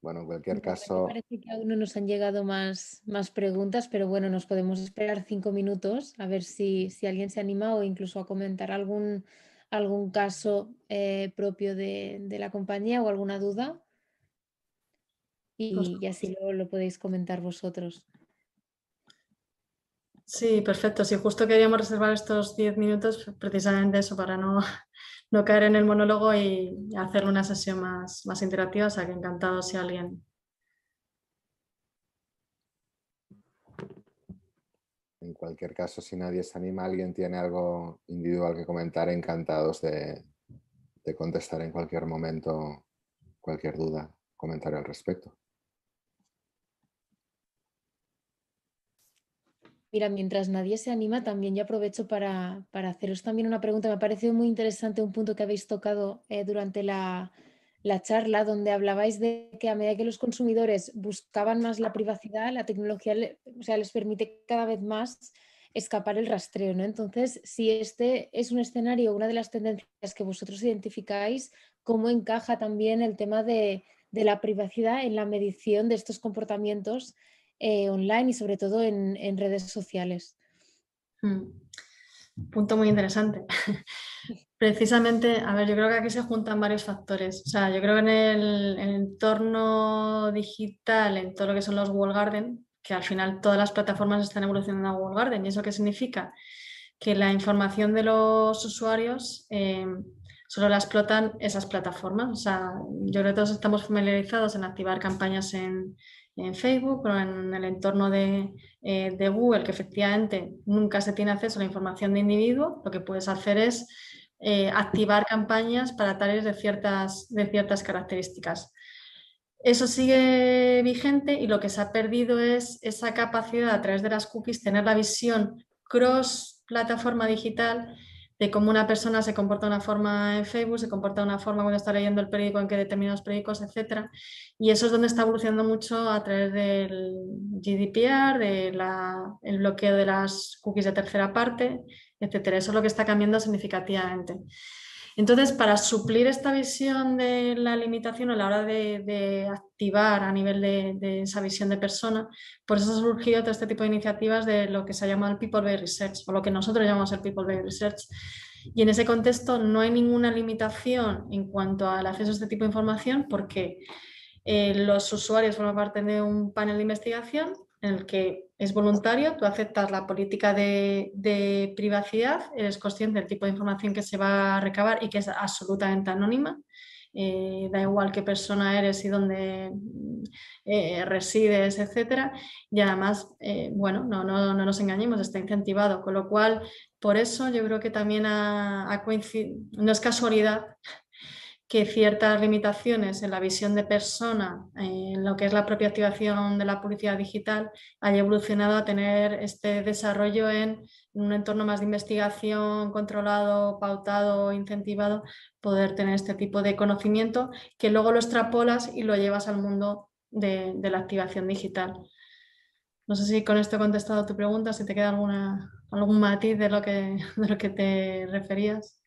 Bueno, en cualquier caso... Parece que aún no nos han llegado más preguntas, pero bueno, nos podemos esperar 5 minutos a ver si alguien se anima o incluso a comentar algún caso propio de la compañía o alguna duda. Y así lo podéis comentar vosotros. Sí, perfecto. Sí, justo queríamos reservar estos 10 minutos precisamente eso, para no caer en el monólogo y hacer una sesión más interactiva, o sea que encantado si alguien... En cualquier caso, si nadie se anima, alguien tiene algo individual que comentar, encantados de contestar en cualquier momento cualquier duda, comentario al respecto. Mira, mientras nadie se anima, también yo aprovecho para haceros también una pregunta. Me ha parecido muy interesante un punto que habéis tocado durante la charla, donde hablabais de que a medida que los consumidores buscaban más la privacidad, la tecnología les permite cada vez más escapar el rastreo, ¿no? Entonces, si este es un escenario, una de las tendencias que vosotros identificáis, ¿cómo encaja también el tema de de la privacidad en la medición de estos comportamientos online y sobre todo en redes sociales. Punto muy interesante. Precisamente, a ver, yo creo que aquí se juntan varios factores. O sea, yo creo que en el entorno digital, en todo lo que son los walled garden, que al final todas las plataformas están evolucionando a walled garden. ¿Y eso qué significa? Que la información de los usuarios solo la explotan esas plataformas. O sea, yo creo que todos estamos familiarizados en activar campañas en Facebook o en el entorno de Google, que efectivamente nunca se tiene acceso a la información de individuo. Lo que puedes hacer es activar campañas para tareas de ciertas características. Eso sigue vigente y lo que se ha perdido es esa capacidad a través de las cookies, tener la visión cross plataforma digital de cómo una persona se comporta de una forma en Facebook, se comporta de una forma cuando está leyendo el periódico, en qué determinados periódicos, etc. Y eso es donde está evolucionando mucho a través del GDPR, el bloqueo de las cookies de tercera parte, etc. Eso es lo que está cambiando significativamente. Entonces, para suplir esta visión de la limitación a la hora de activar a nivel de esa visión de persona, por eso ha surgido todo este tipo de iniciativas de lo que se llama el People-Based Research, o lo que nosotros llamamos el People-Based Research. Y en ese contexto no hay ninguna limitación en cuanto al acceso a este tipo de información porque los usuarios forman parte de un panel de investigación en el que es voluntario, tú aceptas la política de privacidad, eres consciente del tipo de información que se va a recabar y que es absolutamente anónima. Da igual qué persona eres y dónde resides, etcétera. Y además, bueno, no nos engañemos, está incentivado. Con lo cual, por eso yo creo que también ha coincidido, no es casualidad que ciertas limitaciones en la visión de persona, en lo que es la propia activación de la publicidad digital, haya evolucionado a tener este desarrollo en un entorno más de investigación controlado, pautado, incentivado, poder tener este tipo de conocimiento que luego lo extrapolas y lo llevas al mundo de la activación digital. No sé si con esto he contestado tu pregunta, si te queda algún matiz de lo que te referías.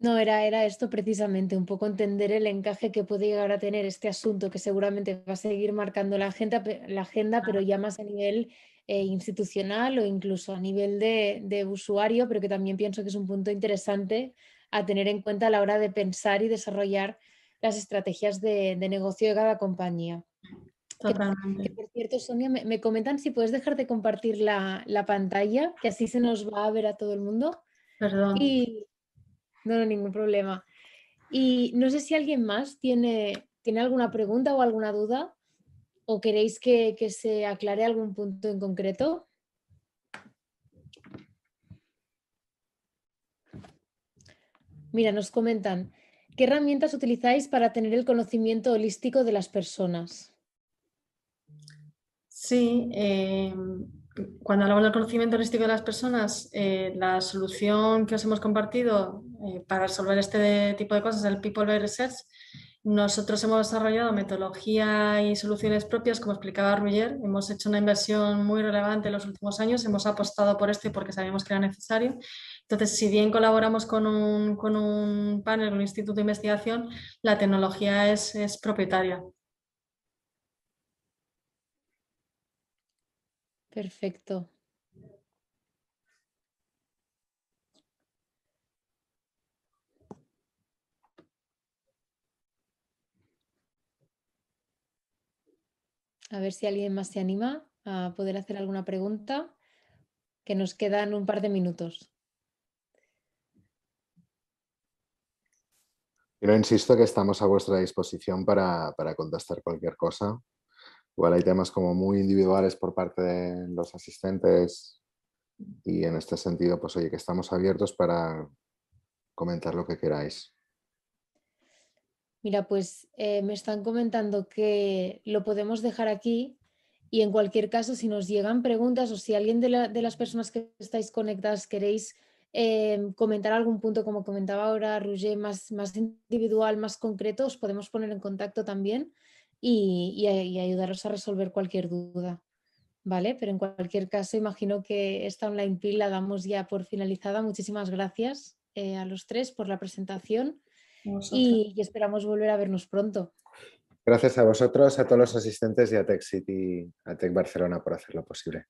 No, era esto precisamente, un poco entender el encaje que puede llegar a tener este asunto que seguramente va a seguir marcando la agenda, pero ya más a nivel institucional o incluso a nivel de usuario, pero que también pienso que es un punto interesante a tener en cuenta a la hora de pensar y desarrollar las estrategias de negocio de cada compañía. Totalmente. Que por cierto, Sonia, me comentan si puedes dejar de compartir la pantalla, que así se nos va a ver a todo el mundo. Perdón. Y no, ningún problema. Y no sé si alguien más tiene alguna pregunta o alguna duda o queréis que se aclare algún punto en concreto. Mira, nos comentan, ¿qué herramientas utilizáis para tener el conocimiento holístico de las personas? Sí, cuando hablamos del conocimiento holístico de las personas, la solución que os hemos compartido para resolver este tipo de cosas es el People-Based Research. Nosotros hemos desarrollado metodología y soluciones propias, como explicaba Roger. Hemos hecho una inversión muy relevante en los últimos años, hemos apostado por esto y porque sabíamos que era necesario. Entonces, si bien colaboramos con un panel, un instituto de investigación, la tecnología es propietaria. Perfecto. A ver si alguien más se anima a poder hacer alguna pregunta, que nos quedan un par de minutos. Yo insisto que estamos a vuestra disposición para contestar cualquier cosa. Igual hay temas como muy individuales por parte de los asistentes y en este sentido, pues oye, que estamos abiertos para comentar lo que queráis. Mira, pues me están comentando que lo podemos dejar aquí y en cualquier caso, si nos llegan preguntas o si alguien de las personas que estáis conectadas queréis comentar algún punto, como comentaba ahora Roger, más individual, más concreto, os podemos poner en contacto también y ayudaros a resolver cualquier duda. ¿Vale? Pero en cualquier caso, imagino que esta online pill la damos ya por finalizada. Muchísimas gracias a los tres por la presentación y esperamos volver a vernos pronto. Gracias a vosotros, a todos los asistentes y a TechSit y a Tech Barcelona por hacerlo posible.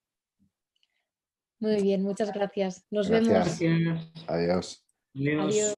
Muy bien, muchas gracias. Nos Gracias. vemos. Gracias. Adiós. Adiós. Adiós.